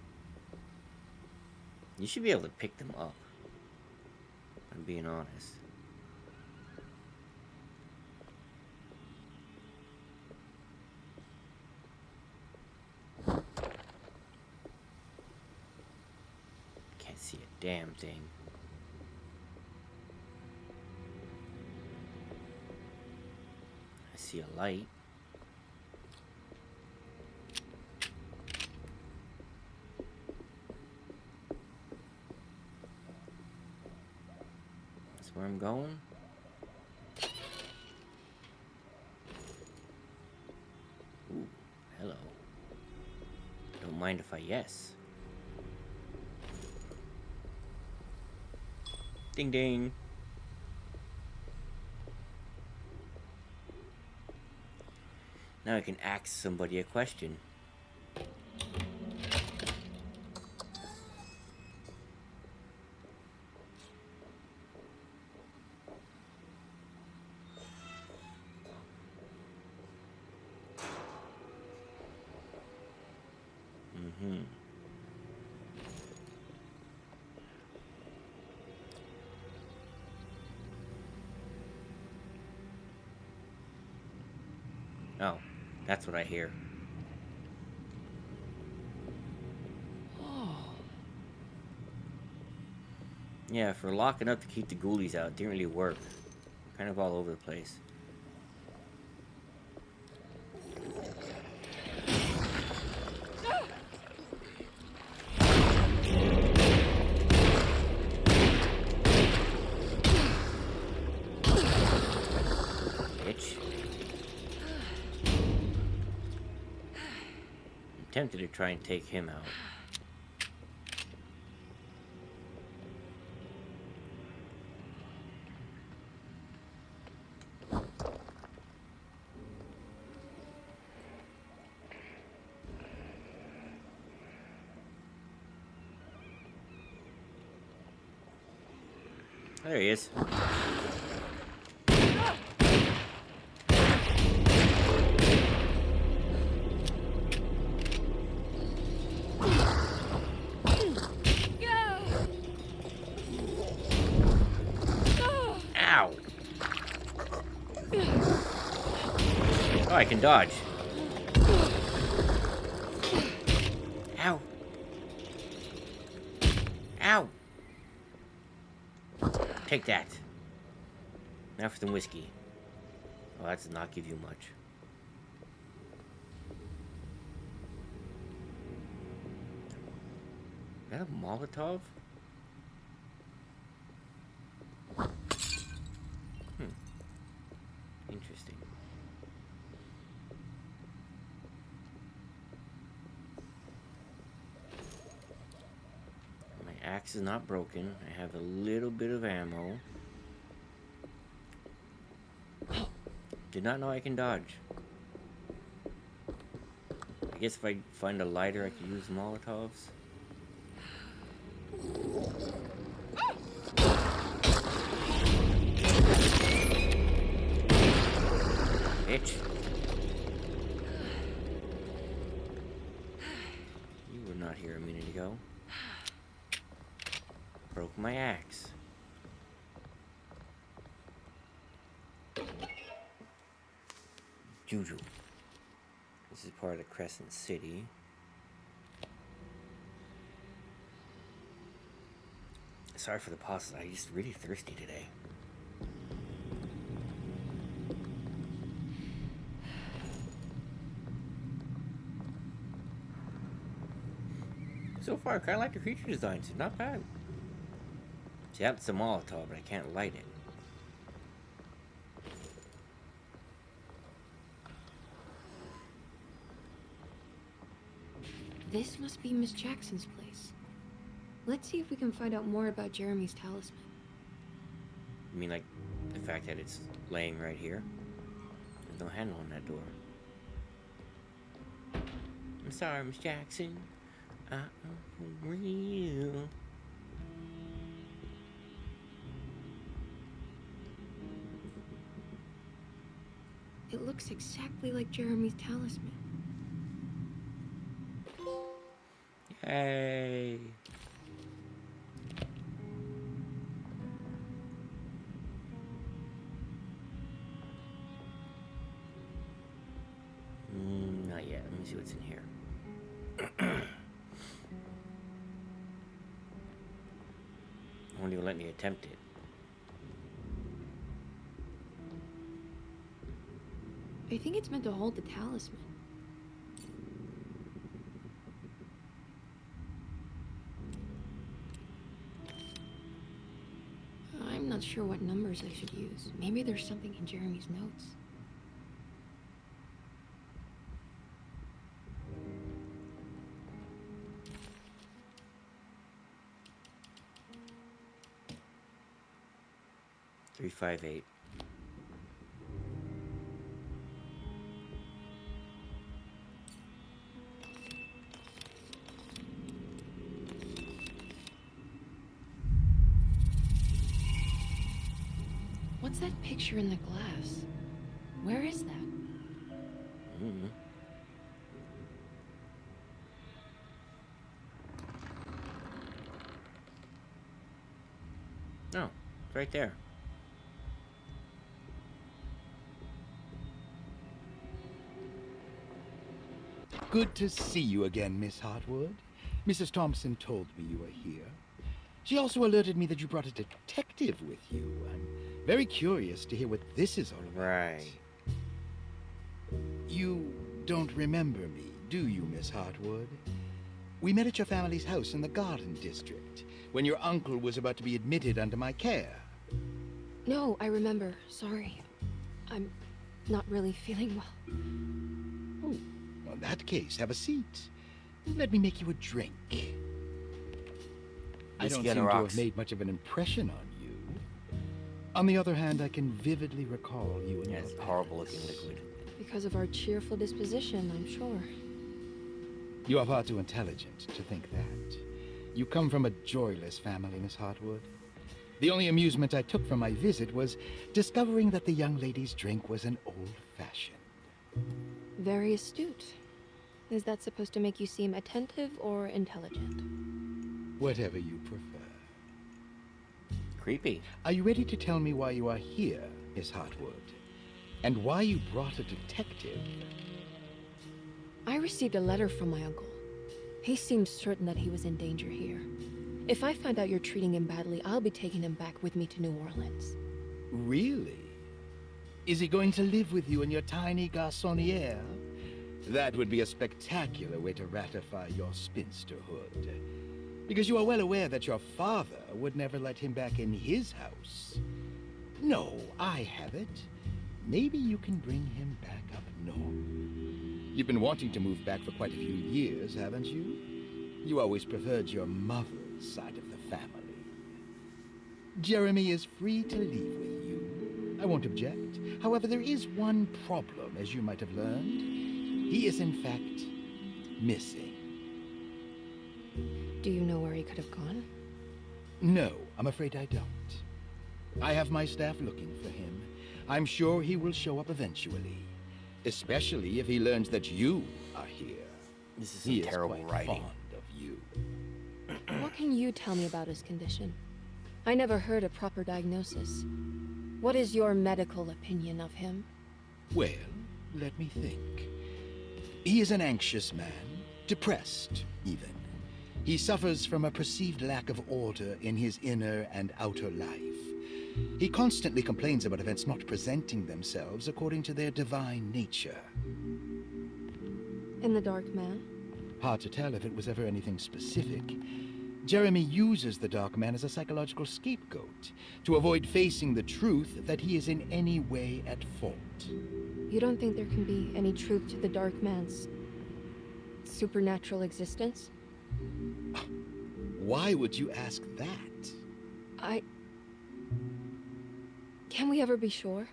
Speaker 1: You should be able to pick them up. I'm being honest. Can't see a damn thing. I see a light. That's where I'm going. Ooh, hello. Don't mind if I yes. Ding ding. Now I can ask somebody a question. Mm-hmm. Oh, that's what I hear. Yeah, for locking up to keep the ghoulies out, it didn't really work. Kind of all over the place. Bitch. I'm tempted to try and take him out. There he is. I can dodge. Ow. Ow. Take that. Now for some whiskey. Oh, that does not give you much. Is that a Molotov? Interesting. My axe is not broken. I have a little bit of ammo. Did not know I can dodge. I guess if I find a lighter, I could use Molotovs. Bitch. You were not here a minute ago. Broke my axe. Juju. This is part of Crescent City. Sorry for the pauses. I'm just really thirsty today. So far, I kind of like the creature designs. It's not bad. See, that's a Molotov, but I can't light it.
Speaker 3: This must be Miss Jackson's place. Let's see if we can find out more about Jeremy's talisman.
Speaker 1: You mean like the fact that it's laying right here? There's no handle on that door. I'm sorry, Miss Jackson. I'm real.
Speaker 3: It looks exactly like Jeremy's talisman.
Speaker 1: Hey. Not yet. Let me see what's in here. Won't even let me attempt it.
Speaker 3: I think it's meant to hold the talisman. I'm not sure what numbers I should use. Maybe there's something in Jeremy's notes.
Speaker 1: Three, 5, 8.
Speaker 3: What's that picture in the glass? Where is that?
Speaker 1: No, it's right there.
Speaker 14: Good to see you again, Miss Hartwood. Mrs. Thompson told me you were here. She also alerted me that you brought a detective with you. I'm very curious to hear what this is all about.
Speaker 1: Right.
Speaker 14: You don't remember me, do you, Miss Hartwood? We met at your family's house in the Garden District, when your uncle was about to be admitted under my care.
Speaker 3: No, I remember. Sorry. I'm not really feeling well.
Speaker 14: Oh, well, in that case, have a seat. Let me make you a drink. I don't seem to have made much of an impression on you. On the other hand, I can vividly recall you and your
Speaker 1: it's horrible looking liquid.
Speaker 3: Because of our cheerful disposition, I'm sure.
Speaker 14: You are far too intelligent to think that. You come from a joyless family, Miss Hartwood. The only amusement I took from my visit was discovering that the young lady's drink was an old-fashioned.
Speaker 3: Very astute. Is that supposed to make you seem attentive or intelligent?
Speaker 14: Whatever you prefer.
Speaker 1: Creepy.
Speaker 14: Are you ready to tell me why you are here, Miss Hartwood? and why you brought a detective.
Speaker 3: I received a letter from my uncle. He seems certain that he was in danger here. If I find out you're treating him badly, I'll be taking him back with me to New Orleans.
Speaker 14: Really? Is he going to live with you in your tiny garçonniere? That would be a spectacular way to ratify your spinsterhood. Because you are well aware that your father would never let him back in his house. No, I have it. Maybe you can bring him back up north. You've been wanting to move back for quite a few years, haven't you? You always preferred your mother's side of the family. Jeremy is free to leave with you. I won't object. However, there is one problem, as you might have learned. He is, in fact, missing.
Speaker 3: Do you know where he could have gone?
Speaker 14: No, I'm afraid I don't. I have my staff looking for him. I'm sure he will show up eventually. Especially if he learns that you are here.
Speaker 1: This is
Speaker 14: he
Speaker 1: some terrible
Speaker 14: quite
Speaker 1: writing.
Speaker 14: Fond of you.
Speaker 3: What can you tell me about his condition? I never heard a proper diagnosis. What is your medical opinion of him?
Speaker 14: Well, let me think. He is an anxious man, depressed, even. He suffers from a perceived lack of order in his inner and outer life. He constantly complains about events not presenting themselves according to their divine nature.
Speaker 3: And the Dark Man?
Speaker 14: Hard to tell if it was ever anything specific. Jeremy uses the Dark Man as a psychological scapegoat to avoid facing the truth that he is in any way at fault.
Speaker 3: You don't think there can be any truth to the Dark Man's supernatural existence?
Speaker 14: Why would you ask that?
Speaker 3: Can we ever be sure?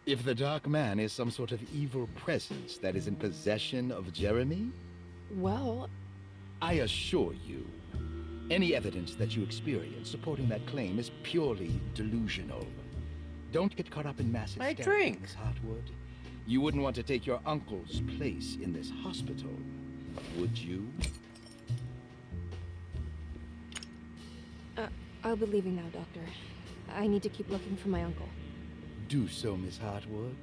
Speaker 14: If the Dark Man is some sort of evil presence that is in possession of Jeremy?
Speaker 3: Well...
Speaker 14: I assure you, any evidence that you experience supporting that claim is purely delusional. Don't get caught up in mass hysteria, Miss Hartwood. You wouldn't want to take your uncle's place in this hospital, would you?
Speaker 3: I'll be leaving now, Doctor. I need to keep looking for my uncle.
Speaker 14: Do so, Miss Hartwood.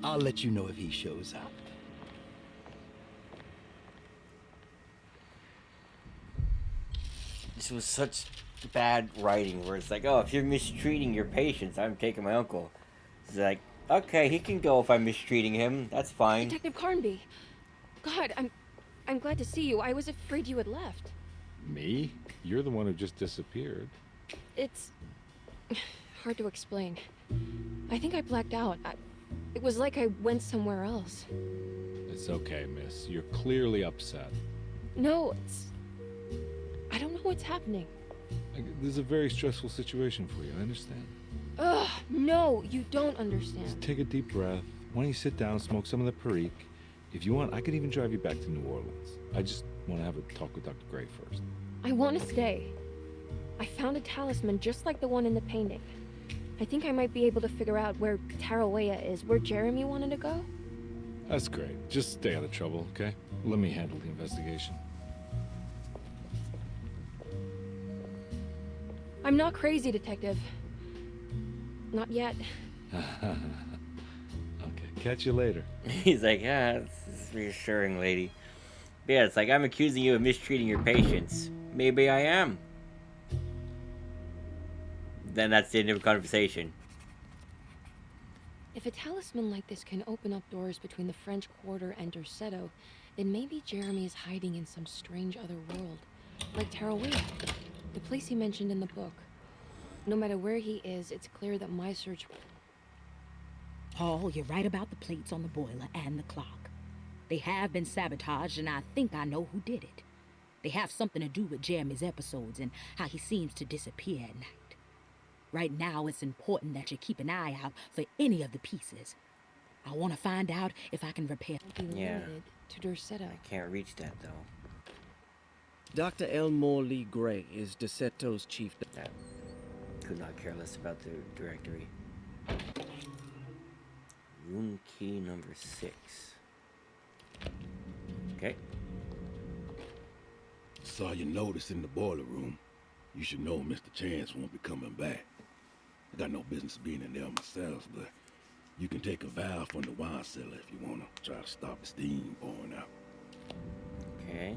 Speaker 14: I'll let you know if he shows up.
Speaker 1: This was such bad writing where it's like, oh, if you're mistreating your patients, I'm taking my uncle. It's like, okay, he can go if I'm mistreating him. That's fine.
Speaker 3: Detective Carnby! God, I'm glad to see you. I was afraid you had left.
Speaker 2: Me? You're the one who just disappeared.
Speaker 3: It's... hard to explain. I think I blacked out. It was like I went somewhere else.
Speaker 2: It's okay, miss. You're clearly upset.
Speaker 3: No, it's... I don't know what's happening.
Speaker 2: This is a very stressful situation for you, I understand.
Speaker 3: Ugh, no, you don't understand.
Speaker 2: Just take a deep breath. Why don't you sit down and smoke some of the Perique? If you want, I could even drive you back to New Orleans. I just want to have a talk with Dr. Gray first.
Speaker 3: I want to stay. I found a talisman just like the one in the painting. I think I might be able to figure out where Tarawea is, where Jeremy wanted to go.
Speaker 2: That's great. Just stay out of trouble, okay? Let me handle the investigation.
Speaker 3: I'm not crazy, Detective. Not yet.
Speaker 2: Okay, catch you later.
Speaker 1: He's like, this is reassuring, lady. But yeah, it's like, I'm accusing you of mistreating your patients. Maybe I am. Then that's the end of the conversation.
Speaker 3: If a talisman like this can open up doors between the French Quarter and Derceto, then maybe Jeremy is hiding in some strange other world. Like Tarawea, the place he mentioned in the book. No matter where he is, it's clear that my search...
Speaker 7: Paul, you're right about the plates on the boiler and the clock. They have been sabotaged, and I think I know who did it. They have something to do with Jeremy's episodes and how he seems to disappear at night. Right now, it's important that you keep an eye out for any of the pieces. I want to find out if I can repair...
Speaker 1: Yeah.
Speaker 3: To Derceto.
Speaker 1: I can't reach that, though.
Speaker 6: Dr. Elmore Lee Gray is Deceto's chief...
Speaker 1: Could not care less about the directory. Room key number 6. Okay.
Speaker 13: Saw your notice in the boiler room. You should know Mr. Chance won't be coming back. I got no business being in there myself, but You can take a valve from the wine cellar if you want to try to stop the steam pouring out.
Speaker 1: Okay.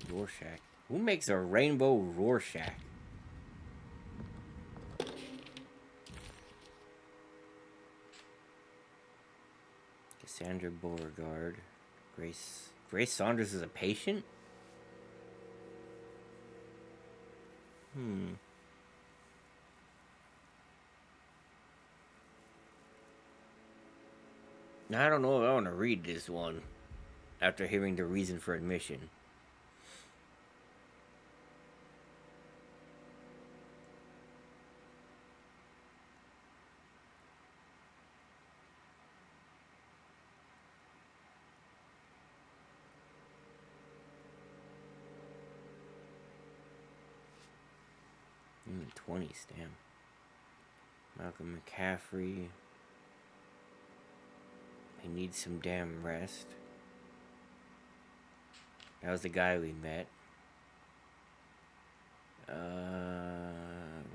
Speaker 1: Rorschach. Who makes a rainbow Rorschach? Cassandra Beauregard. Grace Saunders is a patient? Now, I don't know if I want to read this one after hearing the reason for admission. In the 20s, damn. Malcolm McCaffrey. He needs some damn rest. That was the guy we met.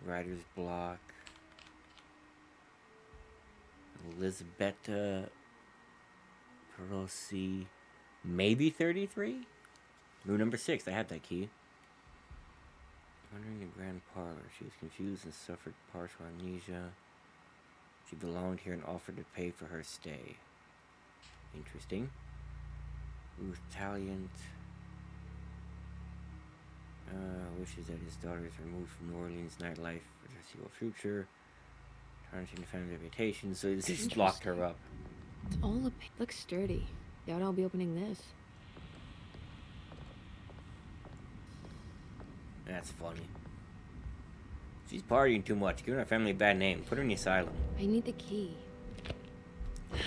Speaker 1: Writer's block. Elizabetta Perosi. Maybe 33? Room number 6. I had that key. Wandering the grand parlor. She was confused and suffered partial amnesia. She belonged here and offered to pay for her stay. Interesting. Ruth Taliant. Wishes that his daughter is removed from New Orleans nightlife for the foreseeable future. Tarnishing the family reputation, so he just locked her up.
Speaker 3: It's all looks sturdy. Doubt I'll be opening this.
Speaker 1: That's funny. She's partying too much. Giving her family a bad name. Put her in the asylum.
Speaker 3: I need the key.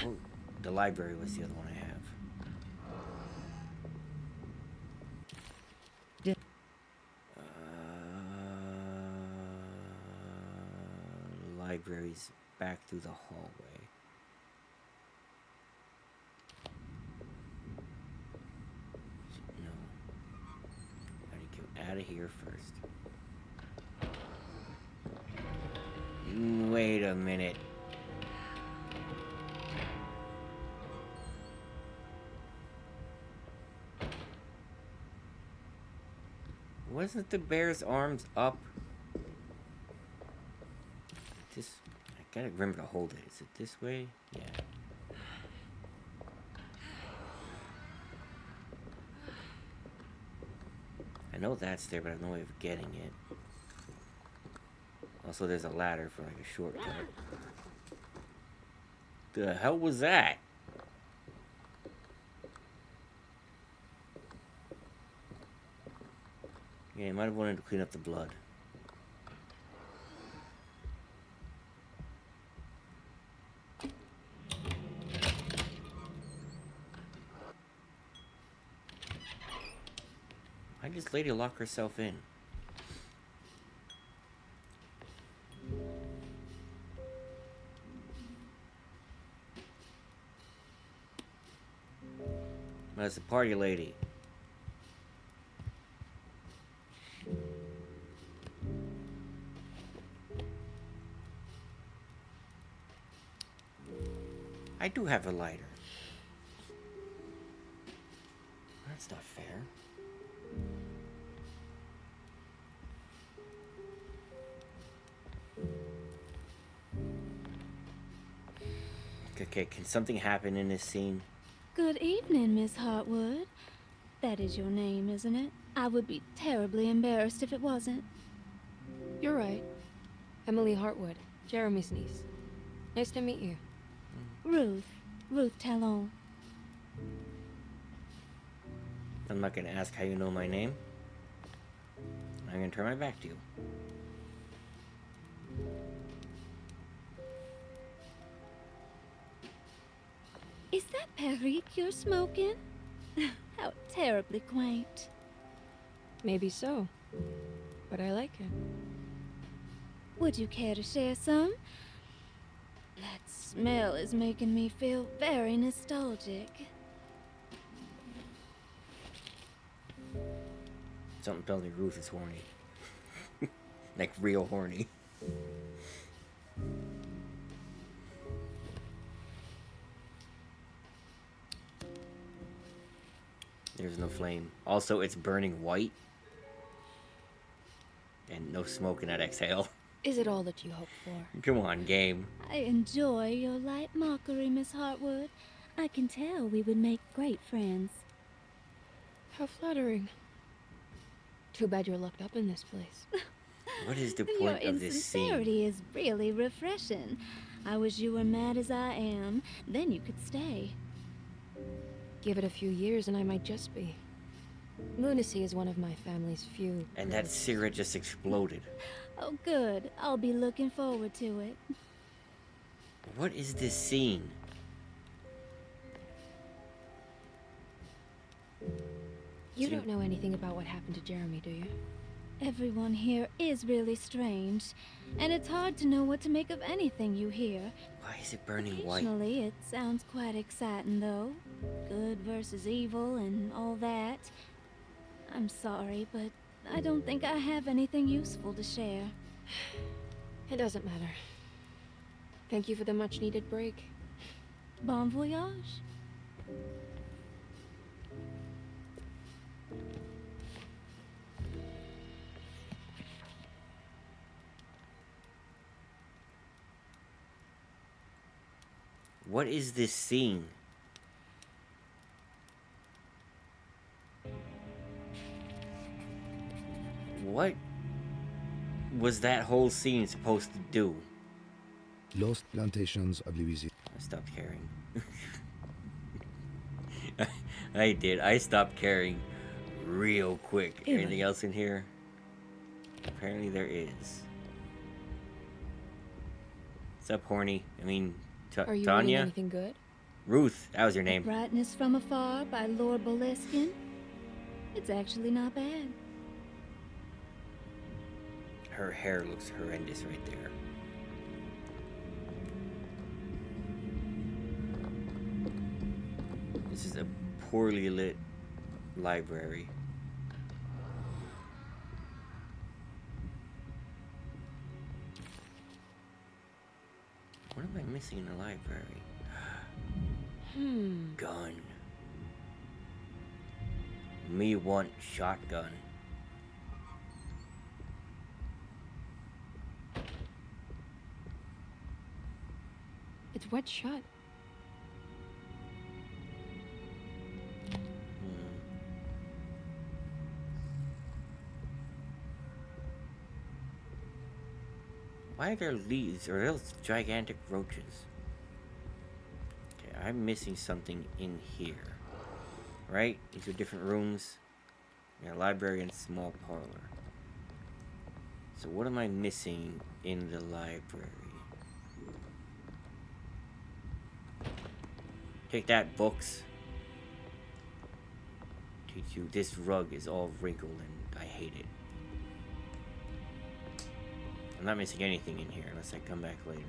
Speaker 1: Oh, the library was the other one I have. Libraries back through the hallway. No. Gotta get out of here first. Wait a minute. Wasn't the bear's arms up? This, I gotta remember to hold it. Is it this way? Yeah. I know that's there, but I have no way of getting it. Also, there's a ladder for like a shortcut. The hell was that? Yeah, he might have wanted to clean up the blood. Why'd this lady lock herself in? That's the party lady. I do have a lighter. That's not fair. Okay, can something happen in this scene?
Speaker 15: Good evening, Miss Hartwood. That is your name, isn't it? I would be terribly embarrassed if it wasn't.
Speaker 3: You're right. Emily Hartwood, Jeremy's niece. Nice to meet you.
Speaker 15: Ruth Talon.
Speaker 1: I'm not gonna ask how you know my name. I'm gonna turn my back to you.
Speaker 15: Is that Perique you're smoking? How terribly quaint.
Speaker 3: Maybe so, but I like it.
Speaker 15: Would you care to share some? That smell is making me feel very nostalgic.
Speaker 1: Something tells me Ruth is horny. Like real horny. There's no flame. Also, it's burning white. And no smoke in that exhale.
Speaker 3: Is it all that you hoped for?
Speaker 1: Come on, game.
Speaker 15: I enjoy your light mockery, Miss Hartwood. I can tell we would make great friends.
Speaker 3: How flattering. Too bad you're locked up in this place.
Speaker 1: What is the
Speaker 15: Your
Speaker 1: point of this scene?
Speaker 15: insincerity is really refreshing. I wish you were mad as I am. Then you could stay.
Speaker 3: Give it a few years and I might just be. Lunacy is one of my family's few...
Speaker 1: And that cigarette just exploded.
Speaker 15: Oh, good. I'll be looking forward to it.
Speaker 1: What is this scene?
Speaker 3: You don't know anything about what happened to Jeremy, do you?
Speaker 15: Everyone here is really strange, and it's hard to know what to make of anything you hear.
Speaker 1: Why is it burning white?
Speaker 15: Occasionally, it sounds quite exciting, though. Good versus evil and all that. I'm sorry, but I don't think I have anything useful to share.
Speaker 3: It doesn't matter. Thank you for the much-needed break.
Speaker 15: Bon voyage.
Speaker 1: What is this scene? What was that whole scene supposed to do?
Speaker 16: Lost plantations of Louisiana.
Speaker 1: I stopped caring. I did. I stopped caring real quick. Anything else in here? Apparently there is. What's up, horny? I mean,
Speaker 3: Are you reading
Speaker 1: Tanya?
Speaker 3: anything good?
Speaker 1: Ruth, that was your name.
Speaker 15: Brightness from Afar by Lord Boleskine. It's actually not bad.
Speaker 1: Her hair looks horrendous right there. This is a poorly lit library. What am I missing in the library? Gun. Me want shotgun.
Speaker 3: It's wet shut.
Speaker 1: Why are there leaves? Are those gigantic roaches? Okay, I'm missing something in here. Right? These are different rooms. Yeah, library and small parlor. So what am I missing in the library? Take that, books. Teach you. This rug is all wrinkled and I hate it. I'm not missing anything in here unless I come back later.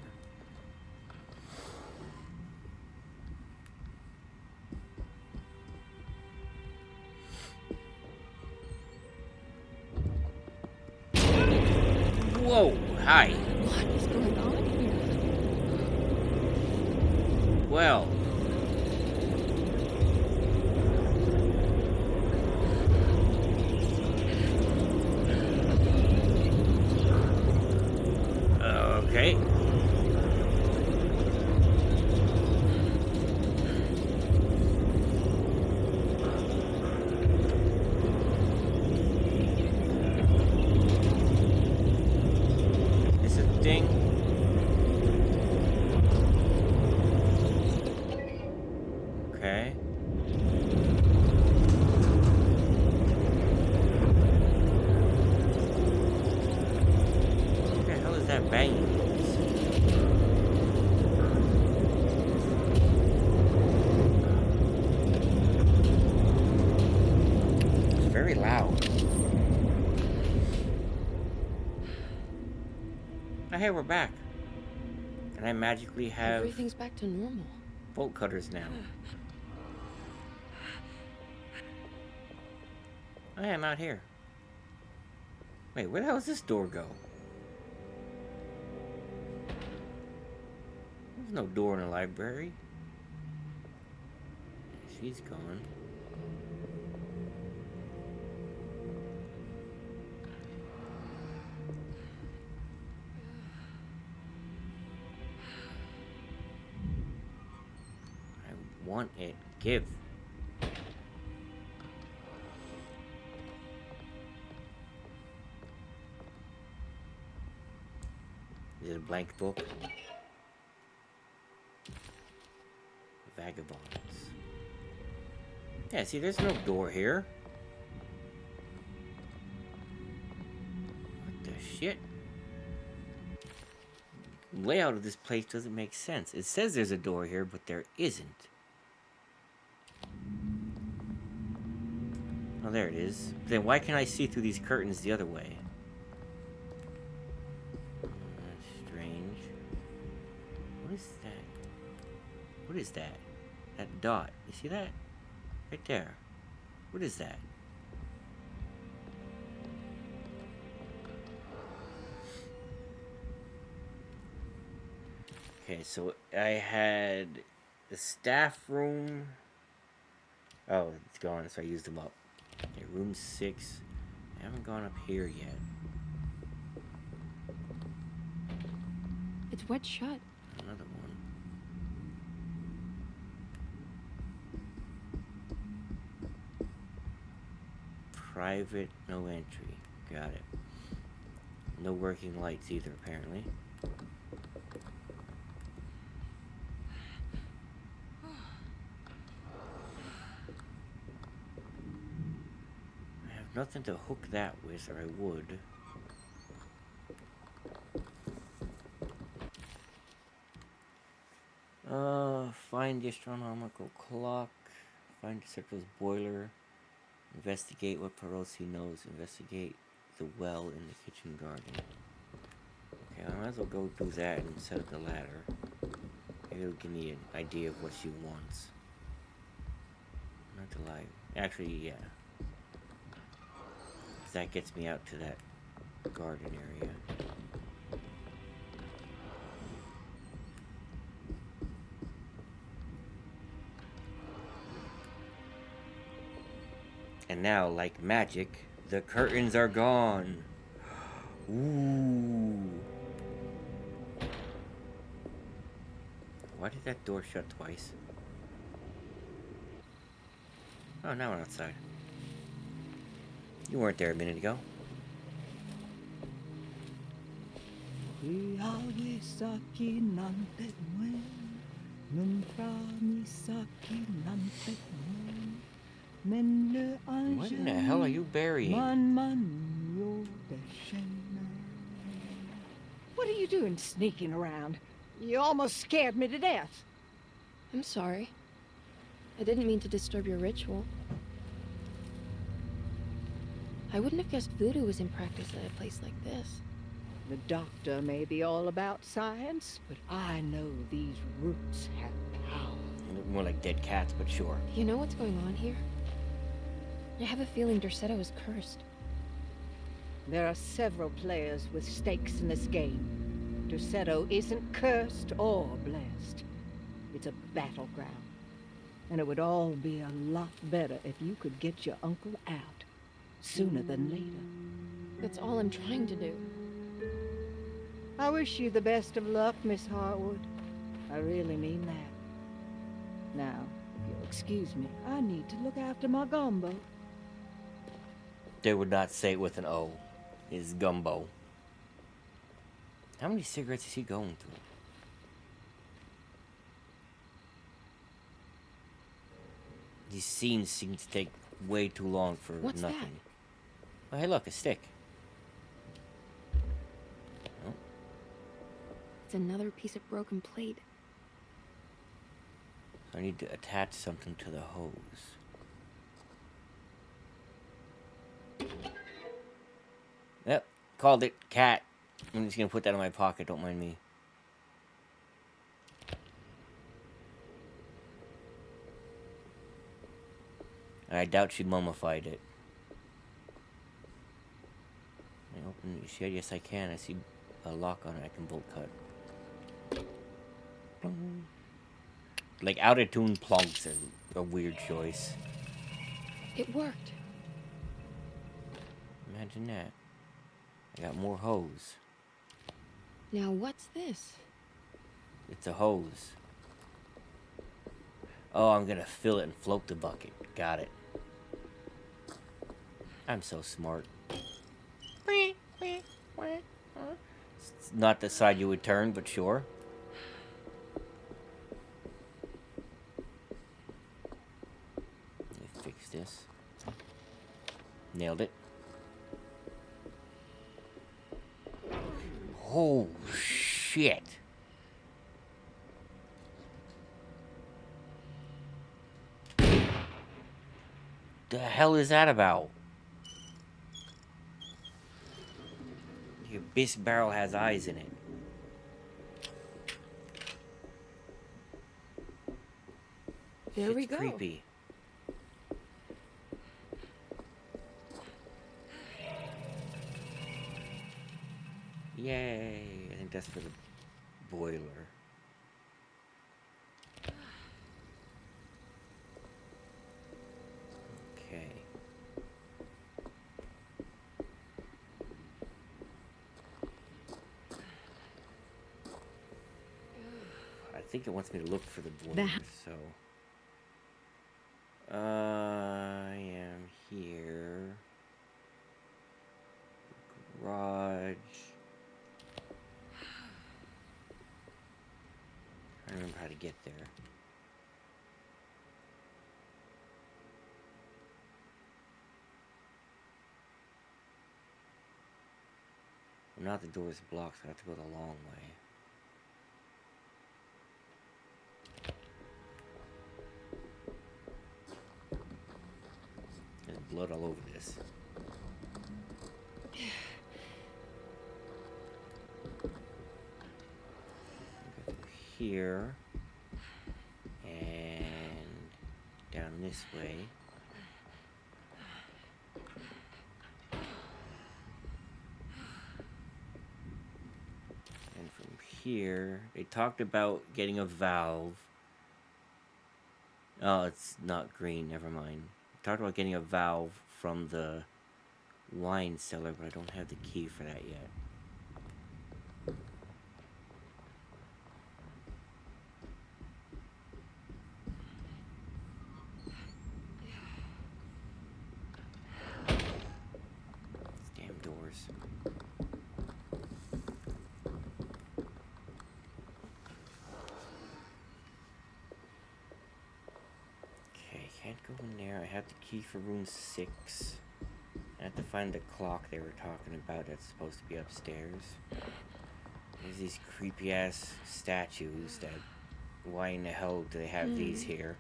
Speaker 1: Whoa, hi.
Speaker 3: What is going on here?
Speaker 1: Well. Okay. It's a thing. Okay. What the hell is that banging? It's very loud. Oh, hey, we're back. And Can I magically have
Speaker 3: Everything's back to normal.
Speaker 1: bolt cutters now? Oh yeah, I'm out here. Wait, where the hell does this door go? There's no door in the library. She's gone. I want it. Give. Is it a blank book? Vagabonds. Yeah, see, there's no door here. What the shit? The layout of this place doesn't make sense. It says there's a door here, but there isn't. Oh, there it is. Then why can't I see through these curtains the other way? That's strange. What is that? What is that? That dot. You see that? Right there. What is that? Okay, so I had the staff room. Oh, it's gone, so I used them up. Okay, room 6. I haven't gone up here yet.
Speaker 3: It's wedged shut.
Speaker 1: Another one. Private, no entry. Got it. No working lights either, apparently. I have nothing to hook that with, or I would. Find the astronomical clock. Find Decepto's boiler. Investigate what Perosi knows. Investigate the well in the kitchen garden. Okay, I might as well go do that and set up the ladder. Maybe it'll give me an idea of what she wants. Not to lie. Actually, yeah. 'Cause that gets me out to that garden area. And now, like magic, the curtains are gone. Ooh. Why did that door shut twice? Oh, now we're outside. You weren't there a minute ago. What in the hell are you burying?
Speaker 4: What are you doing sneaking around? You almost scared me to death.
Speaker 3: I'm sorry. I didn't mean to disturb your ritual. I wouldn't have guessed voodoo was in practice at a place like this.
Speaker 4: The doctor may be all about science, but I know these roots have power.
Speaker 1: They look more like dead cats, but sure.
Speaker 3: You know what's going on here? I have a feeling Derceto is cursed.
Speaker 4: There are several players with stakes in this game. Derceto isn't cursed or blessed. It's a battleground. And it would all be a lot better if you could get your uncle out sooner than later.
Speaker 3: That's all I'm trying to do.
Speaker 4: I wish you the best of luck, Miss Hartwood. I really mean that. Now, if you'll excuse me, I need to look after my gumbo.
Speaker 1: They would not say it with an O. It's gumbo. How many cigarettes is he going through? These scenes seem to take way too long for
Speaker 3: What's
Speaker 1: nothing.
Speaker 3: That?
Speaker 1: Oh, hey, look, a stick. Oh.
Speaker 3: It's another piece of broken plate.
Speaker 1: I need to attach something to the hose. Yep, called it. Cat. I'm just gonna put that in my pocket, don't mind me. And I doubt she mummified it. Can I open the shed? Yes, I can. I see a lock on it. I can bolt cut. Like, out-of-tune plonks are a weird choice.
Speaker 3: It worked.
Speaker 1: Imagine that. I got more hose.
Speaker 3: Now what's this?
Speaker 1: It's a hose. Oh, I'm gonna fill it and float the bucket. Got it. I'm so smart. It's not the side you would turn, but sure. Let me fix this. Nailed it. Oh, shit. The hell is that about? The abyss barrel has eyes in it.
Speaker 3: There we
Speaker 1: It's
Speaker 3: go.
Speaker 1: creepy. Yay! I think that's for the boiler. Okay. I think it wants me to look for the boiler, so... I am here. Garage. I don't remember how to get there. Well, now the door's blocked, so I have to go the long way. There's blood all over this. Go through here. And down this way. And from here, they talked about getting a valve. Oh, it's not green, never mind. They talked about getting a valve from the wine cellar, but I don't have the key for that yet. These damn doors. Okay, can't go in there. I have the key for room 6. I have to find the clock they were talking about that's supposed to be upstairs. There's these creepy ass statues that... Why in the hell do they have these here?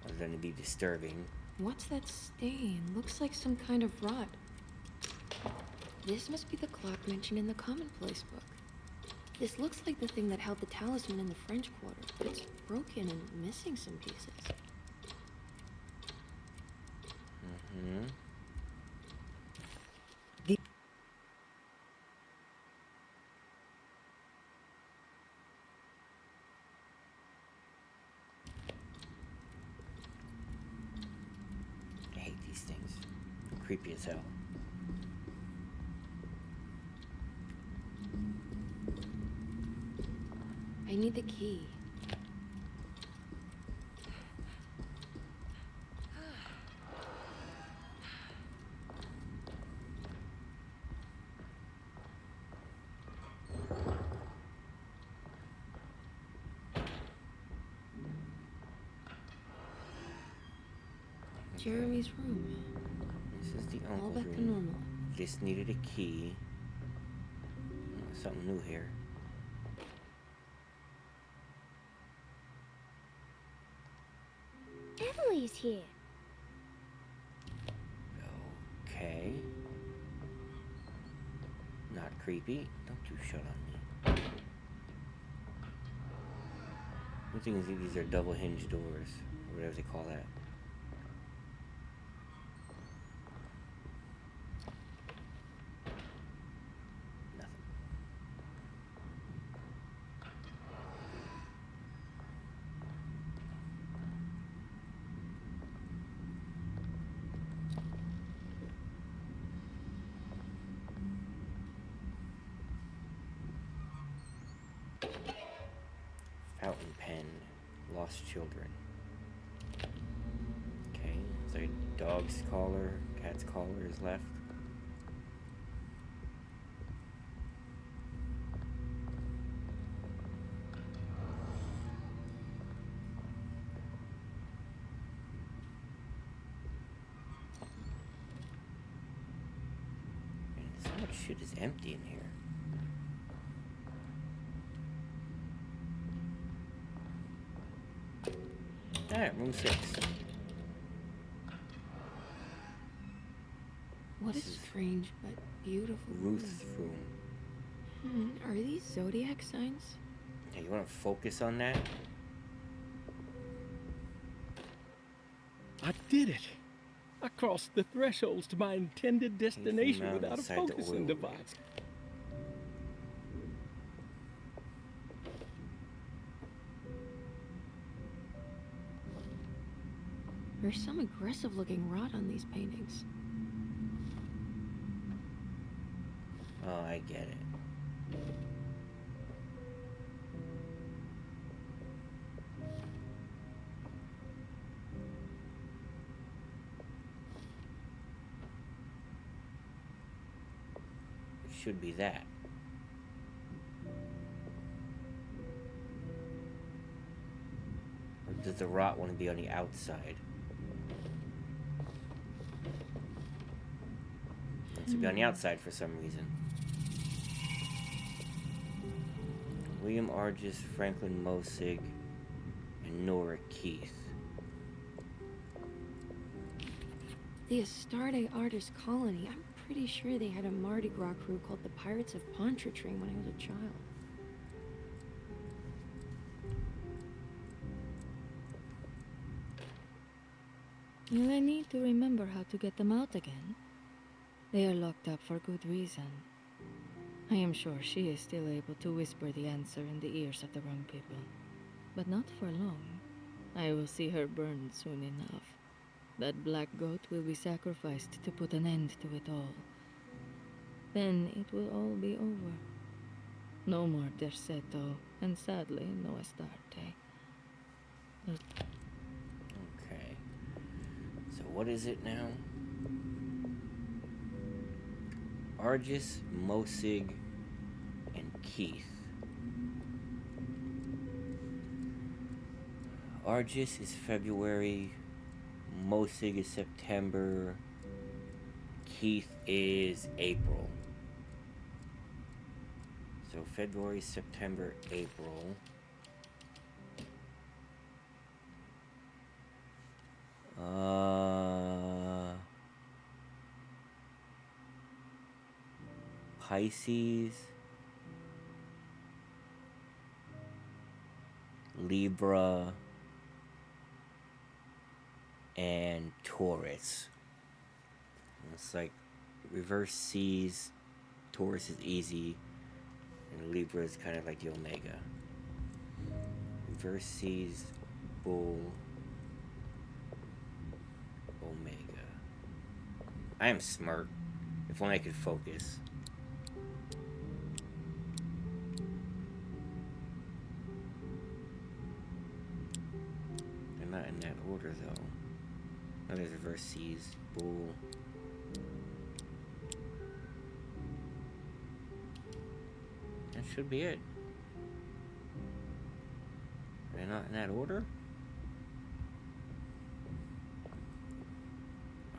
Speaker 1: Other than to be disturbing.
Speaker 3: What's that stain? Looks like some kind of rot. This must be the clock mentioned in the commonplace book. This looks like the thing that held the talisman in the French Quarter, but it's broken and missing some pieces.
Speaker 1: Mm-hmm. I hate these things. Creepy as hell.
Speaker 3: I need the key. Jeremy's room.
Speaker 1: This is the
Speaker 3: All
Speaker 1: uncle's
Speaker 3: back to
Speaker 1: room.
Speaker 3: normal.
Speaker 1: Just needed a key. Oh, something new here.
Speaker 10: Emily's here.
Speaker 1: Okay. Not creepy. Don't you shut on me. I think these are double hinge doors, or whatever they call that. Fountain pen, lost children. Okay, so dog's collar, cat's collar is left. And so much shit is empty in here. Alright, room 6.
Speaker 3: What a strange but beautiful
Speaker 1: Ruth's room.
Speaker 3: Are these zodiac signs?
Speaker 1: Yeah, you want to focus on that?
Speaker 11: I did it! I crossed the thresholds to my intended destination without a focusing device.
Speaker 3: There's some aggressive-looking rot on these paintings.
Speaker 1: Oh, I get it. It should be that. Or does the rot want to be on the outside? It wants to be on the outside for some reason. William Argis, Franklin Mosig, and Nora Keith.
Speaker 3: The Astarte Artist Colony. I'm pretty sure they had a Mardi Gras crew called the Pirates of Pontchartrain when I was a child.
Speaker 15: Will I need to remember how to get them out again? They are locked up for good reason. I am sure she is still able to whisper the answer in the ears of the wrong people. But not for long. I will see her burned soon enough. That black goat will be sacrificed to put an end to it all. Then it will all be over. No more Derceto, and sadly, no Astarte.
Speaker 1: Okay. So what is it now? Argis, Mosig, and Keith. Argis is February, Mosig is September, Keith is April. So February, September, April. Pisces, Libra, and Taurus. It's like reverse C's, Taurus is easy, and Libra is kind of like the Omega. Reverse C's, Bull, Omega. I am smart. If only I could focus. They're not in that order though. Oh, there's reverse C's, Bull. That should be it. They're not in that order?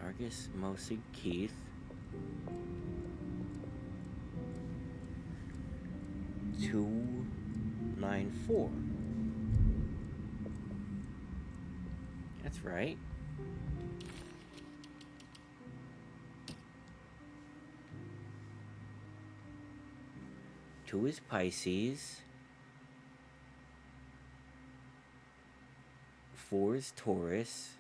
Speaker 1: Argus, Mosig, Keith. Two, 9, 4. That's right. Two is Pisces. 4 is Taurus.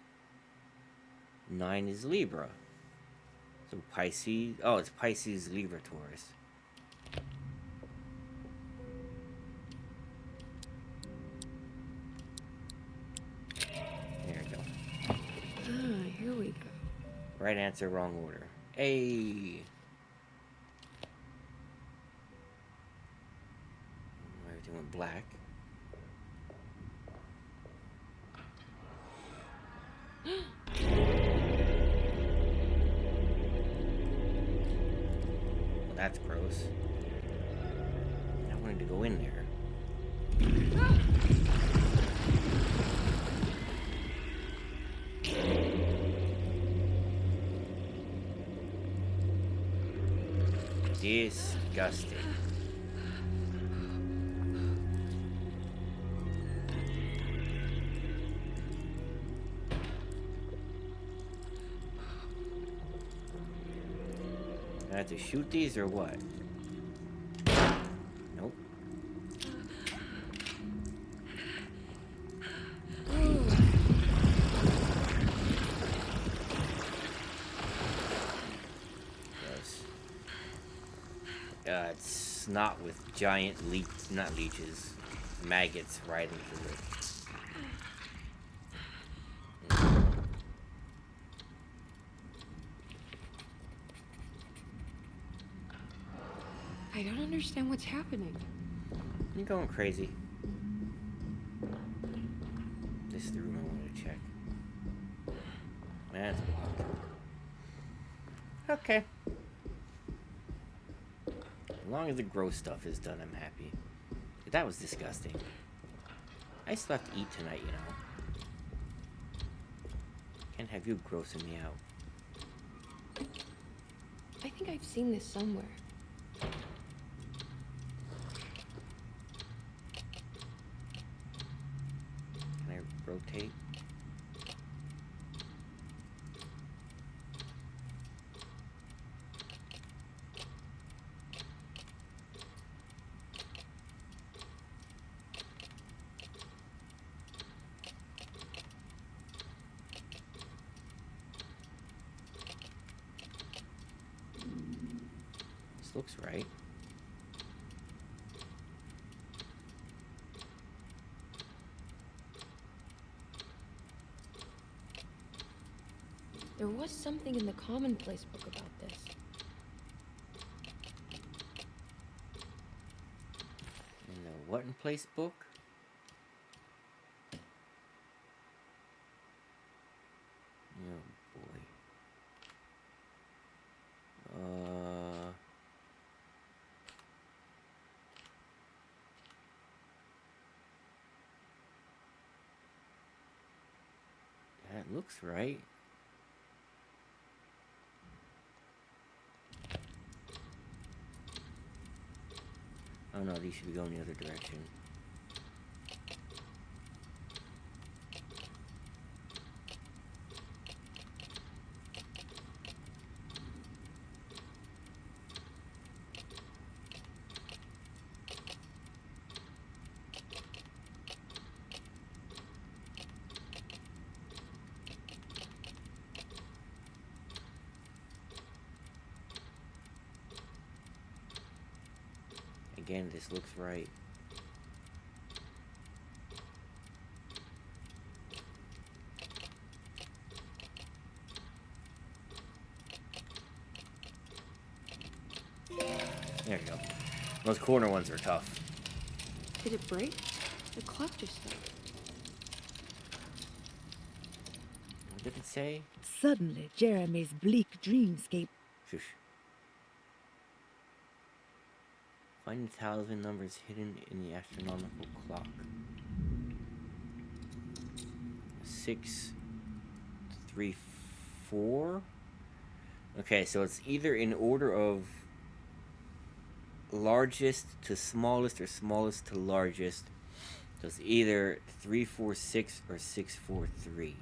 Speaker 1: 9 is Libra. So Pisces. Oh, it's Pisces, Libra, Taurus. There we go.
Speaker 3: Ah, here we go.
Speaker 1: Right answer, wrong order. Hey. Everything went black. Well, that's gross. I wanted to go in there. Disgusting. I have to shoot these or what? Nope. Gross. It's snot with giant not leeches, maggots riding through it.
Speaker 3: I don't understand what's happening.
Speaker 1: I'm going crazy. This is the room I wanted to check. That's blocked. Okay. As long as the gross stuff is done, I'm happy. That was disgusting. I still have to eat tonight, you know. Can't have you grossing me out.
Speaker 3: I think I've seen this somewhere.
Speaker 1: Can I rotate? This looks right.
Speaker 3: There was something in the commonplace book about this.
Speaker 1: In the what in place book? Oh boy. That looks right. Oh no, these should be going the other direction. Again, this looks right. There you go. Those corner ones are tough.
Speaker 3: Did it break? The clock just stopped.
Speaker 1: What did it say?
Speaker 4: Suddenly, Jeremy's bleak dreamscape.
Speaker 1: Shush. Find the talisman numbers hidden in the astronomical clock. 6, 3, 4. Okay, so it's either in order of largest to smallest or smallest to largest. So it's either 3, 4, 6 or 6, 4, 3.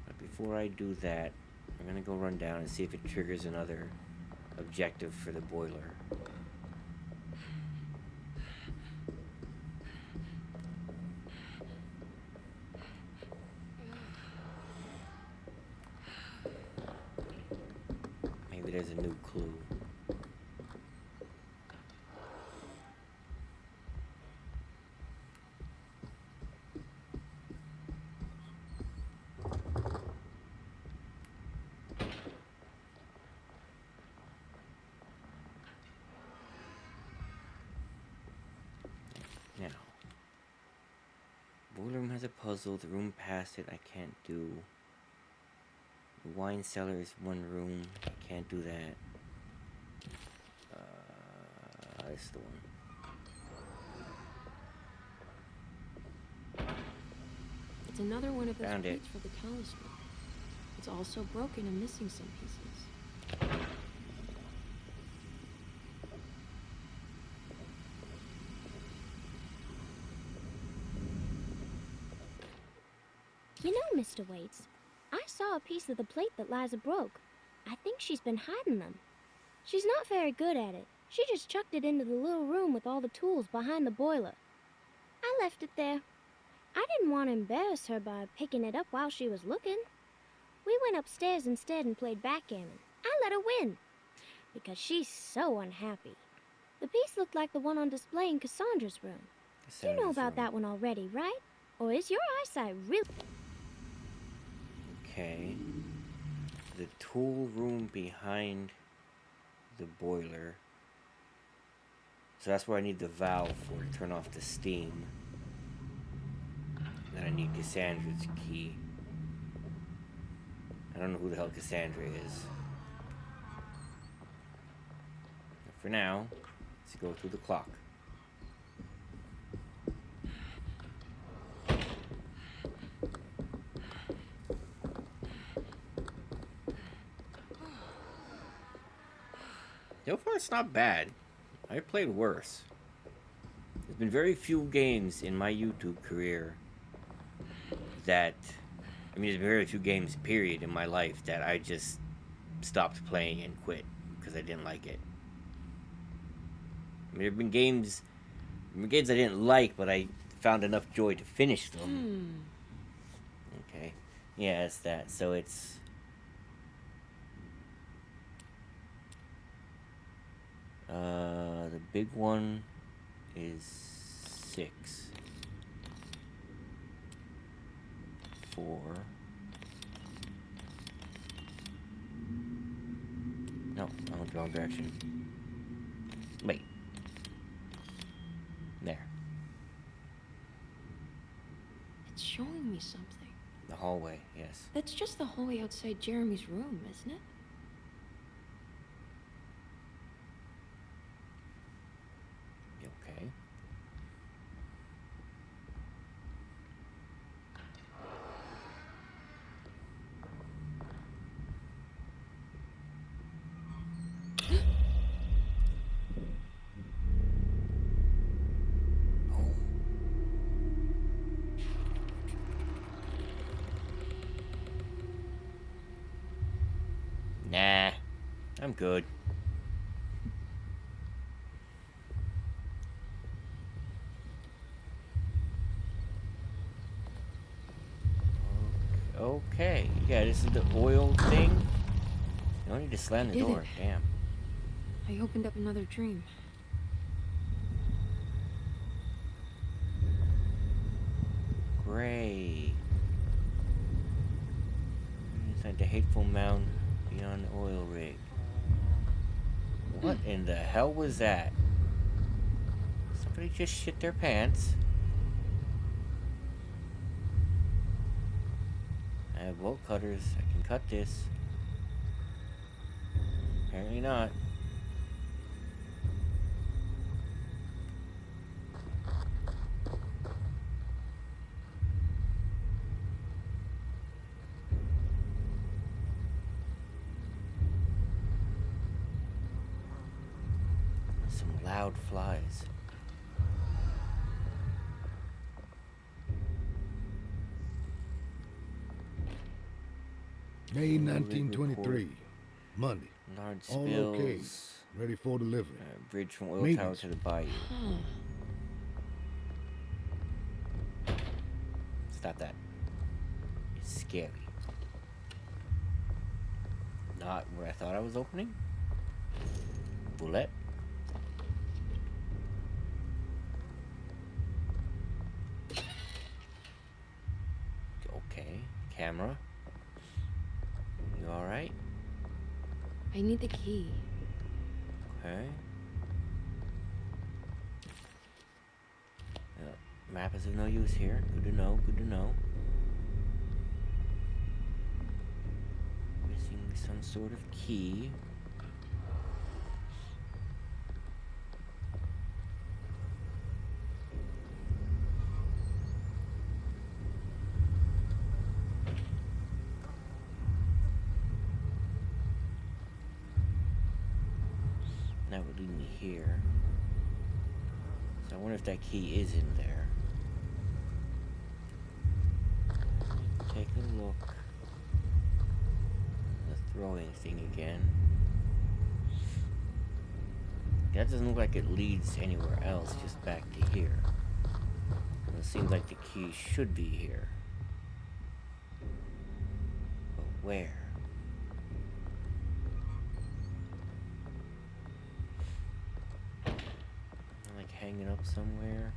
Speaker 1: But before I do that, I'm gonna go run down and see if it triggers another objective for the boiler. there's a new clue. Now, boiler room has a puzzle. The room past it I can't do. The wine cellar is one room. I can't do that. This is the one.
Speaker 3: It's another one of those
Speaker 1: Found it.
Speaker 3: plates for the talisman. It's also broken and missing some pieces.
Speaker 10: You know, Mr. Waits, I saw a piece of the plate that Liza broke. I think she's been hiding them. She's not very good at it. She just chucked it into the little room with all the tools behind the boiler. I left it there. I didn't want to embarrass her by picking it up while she was looking. We went upstairs instead and played backgammon. I let her win, because she's so unhappy. The piece looked like the one on display in Cassandra's room. You know about that one already, right? Or is your eyesight really...
Speaker 1: Okay. The tool room behind the boiler. So that's where I need the valve for to turn off the steam. Then I need Cassandra's key. I don't know who the hell Cassandra is. But for now, let's go through the clock. So far, it's not bad. I played worse. There's been very few games in my YouTube career that... I mean, there's been very few games, period, in my life that I just stopped playing and quit because I didn't like it. I mean, there have been games I didn't like, but I found enough joy to finish them. Okay. Yeah, it's that. So it's... the big one is 6. 4. No, I went the wrong direction. Wait. There.
Speaker 3: It's showing me something.
Speaker 1: The hallway, yes.
Speaker 3: That's just the hallway outside Jeremy's room, isn't it?
Speaker 1: Okay. Nah, I'm good. Okay, yeah, this is the oil thing. You don't need to slam the
Speaker 3: Did
Speaker 1: door,
Speaker 3: it.
Speaker 1: damn.
Speaker 3: I opened up another dream.
Speaker 1: Gray. Inside the hateful mound beyond the oil rig. What in the hell was that? Somebody just shit their pants. I have bolt cutters. I can cut this. Apparently not. Some loud flies.
Speaker 16: May 1923, Monday.
Speaker 1: Large
Speaker 16: All
Speaker 1: spills.
Speaker 16: okay. Ready for delivery.
Speaker 1: Bridge from oil tower
Speaker 16: Maintenance.
Speaker 1: to the bayou. Stop that. It's scary. Not where I thought I was opening. Bullet. Okay. Camera. You alright?
Speaker 3: I need the key.
Speaker 1: Okay. Map is of no use here. Good to know, good to know. Missing some sort of key. That would lead me here. So I wonder if that key is in there. Take a look. The throwing thing again. That doesn't look like it leads anywhere else, just back to here. And it seems like the key should be here. But where? Like hanging up somewhere?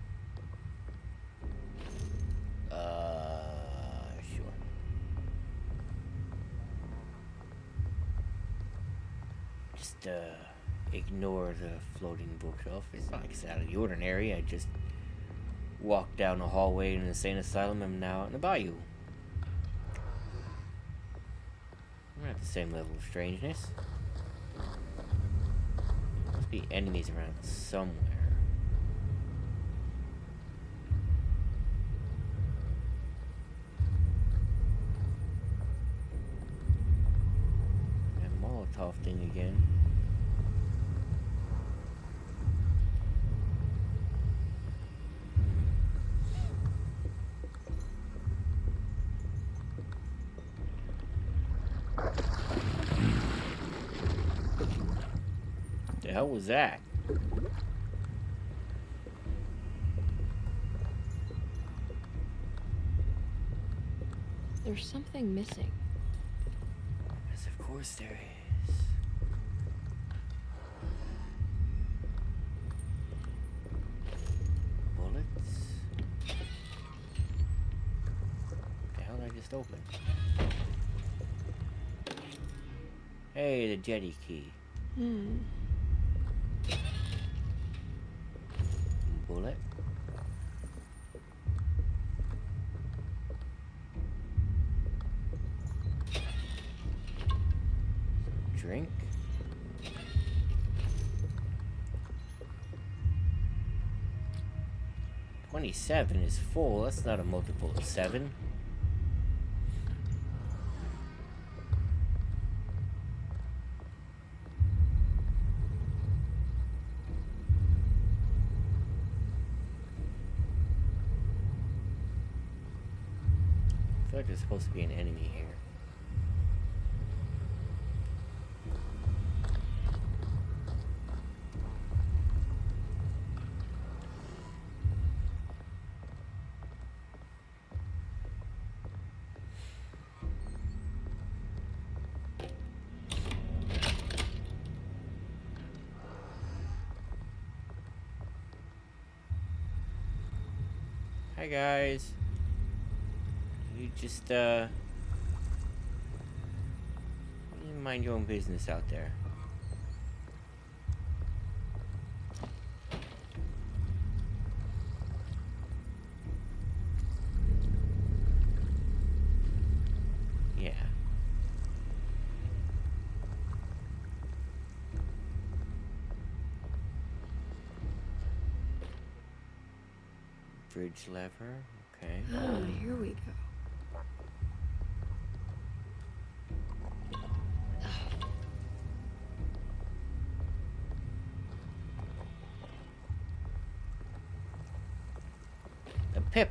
Speaker 1: Sure. Just, ignore the floating bookshelf. It's not like it's out of the ordinary. I just walked down the hallway in an insane asylum and I'm now out in the bayou. We're at the same level of strangeness. Must be enemies around somewhere. That Molotov thing again. The hell was that?
Speaker 3: There's something missing.
Speaker 1: Yes, of course there is. Bullets? The hell did I just open? Hey, the jetty key. Bullet. Drink. "27 is full. That's not a multiple of 7. I feel like there's supposed to be an enemy here. Hi guys. You just you mind your own business out there. Yeah. Bridge lever, okay.
Speaker 3: Oh, here we go. A pip.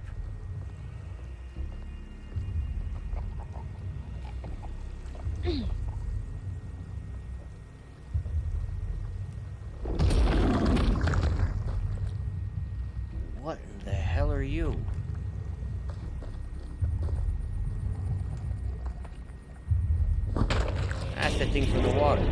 Speaker 3: What in the hell are you? That's the thing from the water.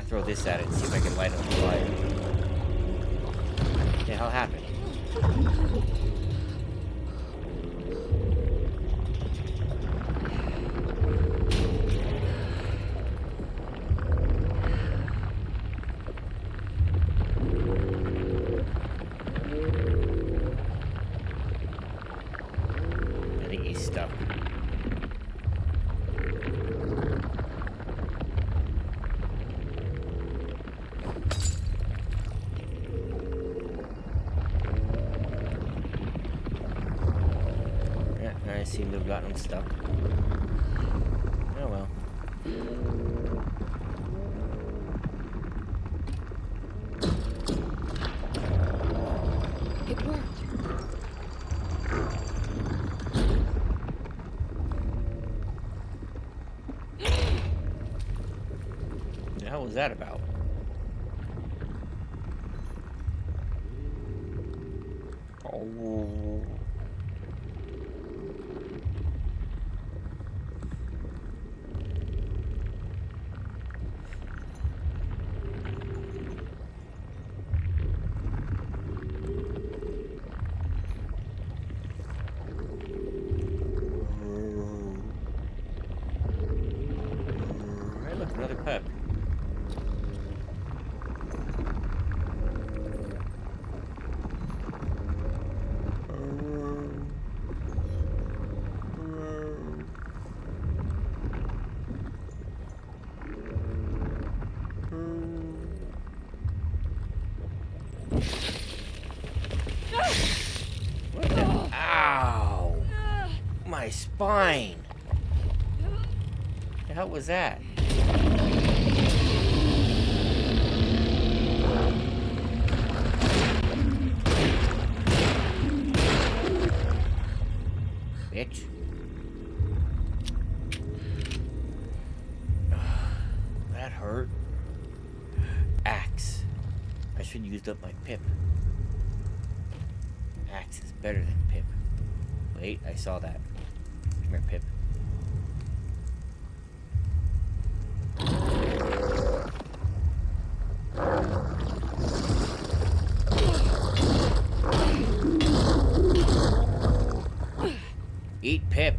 Speaker 1: Throw this at it and see if I can light it on fire. What the hell happened? I think he's stuck. I seem to have gotten him stuck. Oh well.
Speaker 3: It worked.
Speaker 1: What the hell was that about? Oh. Hey, look, another pup. What the? Ow! My spine! The hell was that? Bitch. That hurt. Axe. I should have used up my pip. Axe is better than pip. Wait, I saw that. Come here, Pip. Eat Pip.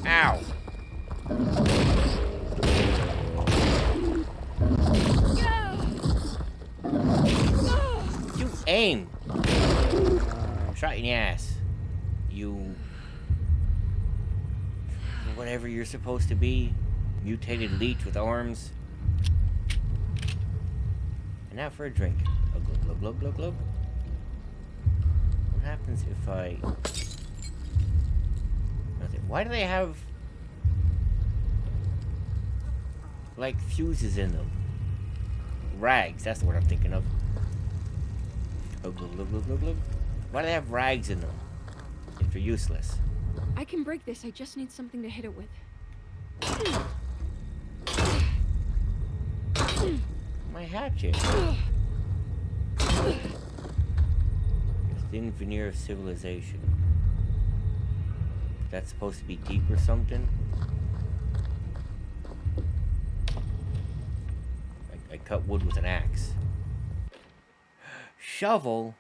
Speaker 1: Ow. You aim. Shot in the ass. You... whatever you're supposed to be. Mutated leech with arms. And now for a drink. A glug, glug, glug, glug, glug. What happens if I... nothing. Why do they have... like fuses in them? Rags, that's the word I'm thinking of. Oh, glug, glug, glug, glug, glug. Why do they have rags in them? If they're useless.
Speaker 3: I can break this, I just need something to hit it with.
Speaker 1: My hatchet. Thin veneer of civilization. That's supposed to be deep or something? I cut wood with an axe. Shovel?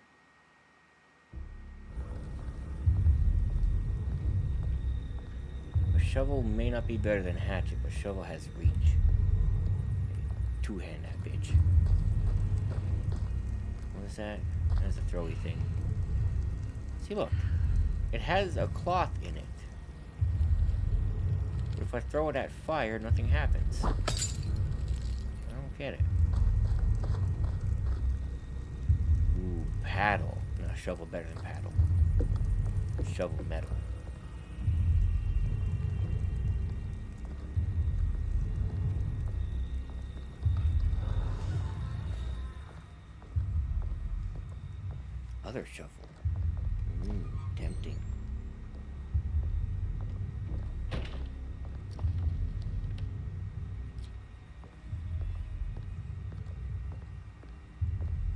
Speaker 1: A shovel may not be better than a hatchet, but shovel has reach. Two-hand that bitch. What is that? That's a throwy thing. See, look. It has a cloth in it. But if I throw it at fire, nothing happens. I don't get it. Ooh, paddle. No, shovel better than paddle. Shovel metal. Other shovel. Tempting.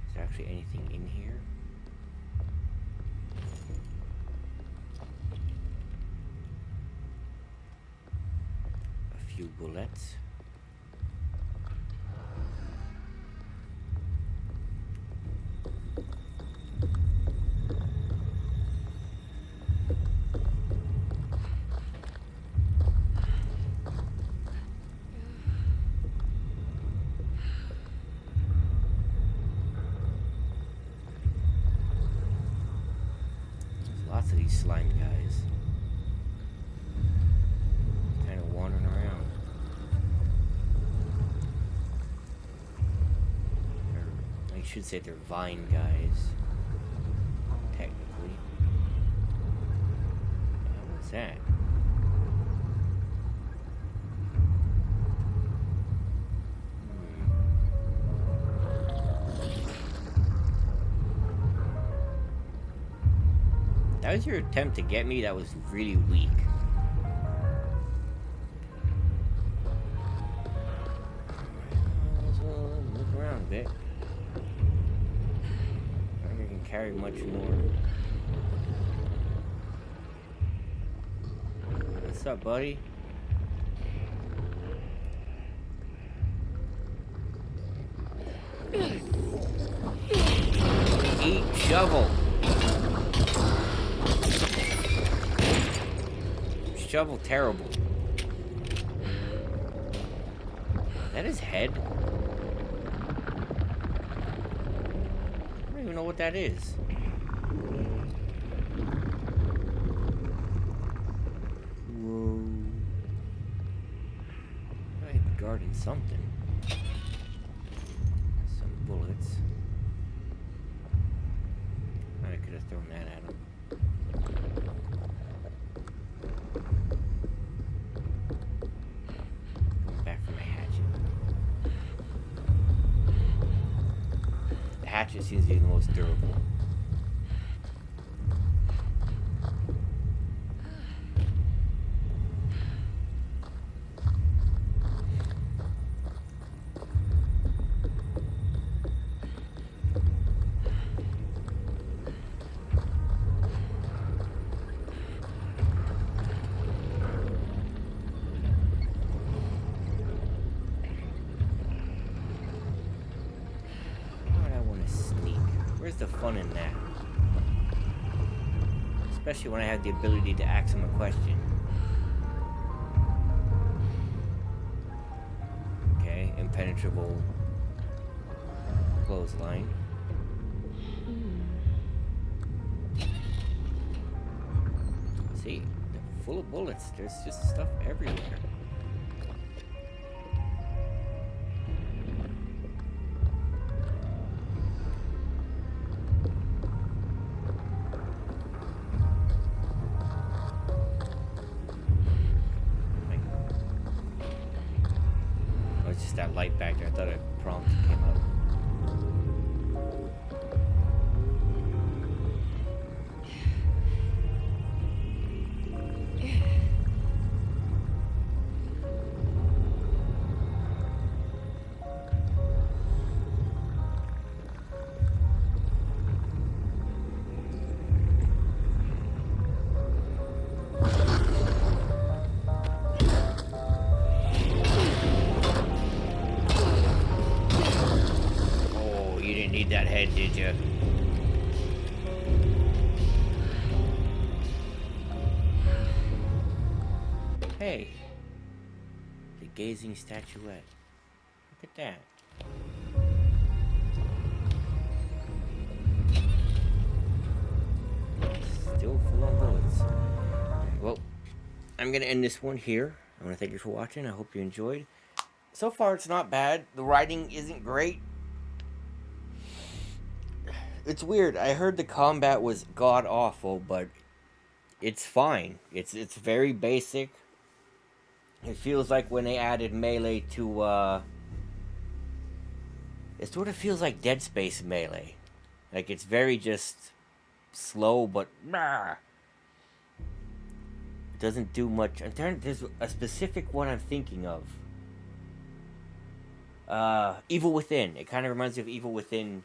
Speaker 1: Is there actually anything in here? A few bullets. There's lots of these slime guys. Kind of wandering around. Or, I should say they're vine guys. Technically. What's that? That was your attempt to get me? That was really weak. Let's look around a bit. I think I can carry much more. What's up, buddy? Eat shovel. Shovel terrible. Is that his head? I don't even know what that is. Whoa. I hit the guarding something. Some bullets. I could have thrown that at him. Hatchet seems to be the most durable. Where's the fun in that? Especially when I have the ability to ask him a question. Okay, impenetrable clothesline. See, they're full of bullets. There's just stuff everywhere. That light back there. I thought a prompt came up. That head, did you? Hey, the gazing statuette. Look at that. Still full of bullets. Well, I'm gonna end this one here. I want to thank you for watching. I hope you enjoyed. So far, it's not bad. The writing isn't great. It's weird. I heard the combat was god-awful, but it's fine. It's very basic. It feels like when they added melee to, it sort of feels like Dead Space melee. Like, it's very just slow, but it doesn't do much. There's a specific one I'm thinking of. Evil Within. It kind of reminds me of Evil Within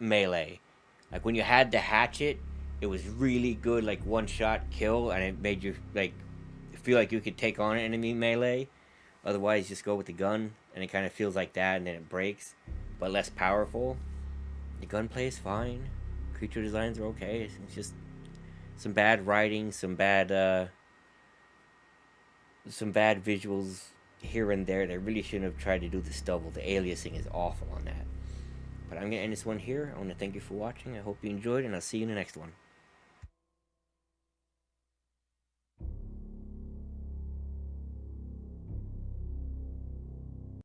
Speaker 1: melee. Like when you had the hatchet, it was really good, like one shot kill, and it made you like feel like you could take on an enemy melee. Otherwise, just go with the gun, and it kind of feels like that, and then it breaks, but less powerful. The gunplay is fine. Creature designs are okay. It's just some bad writing, some bad visuals here and there. They really shouldn't have tried to do this double. The aliasing is awful on that. But I'm gonna end this one here. I want to thank you for watching. I hope you enjoyed, and I'll see you in the next one.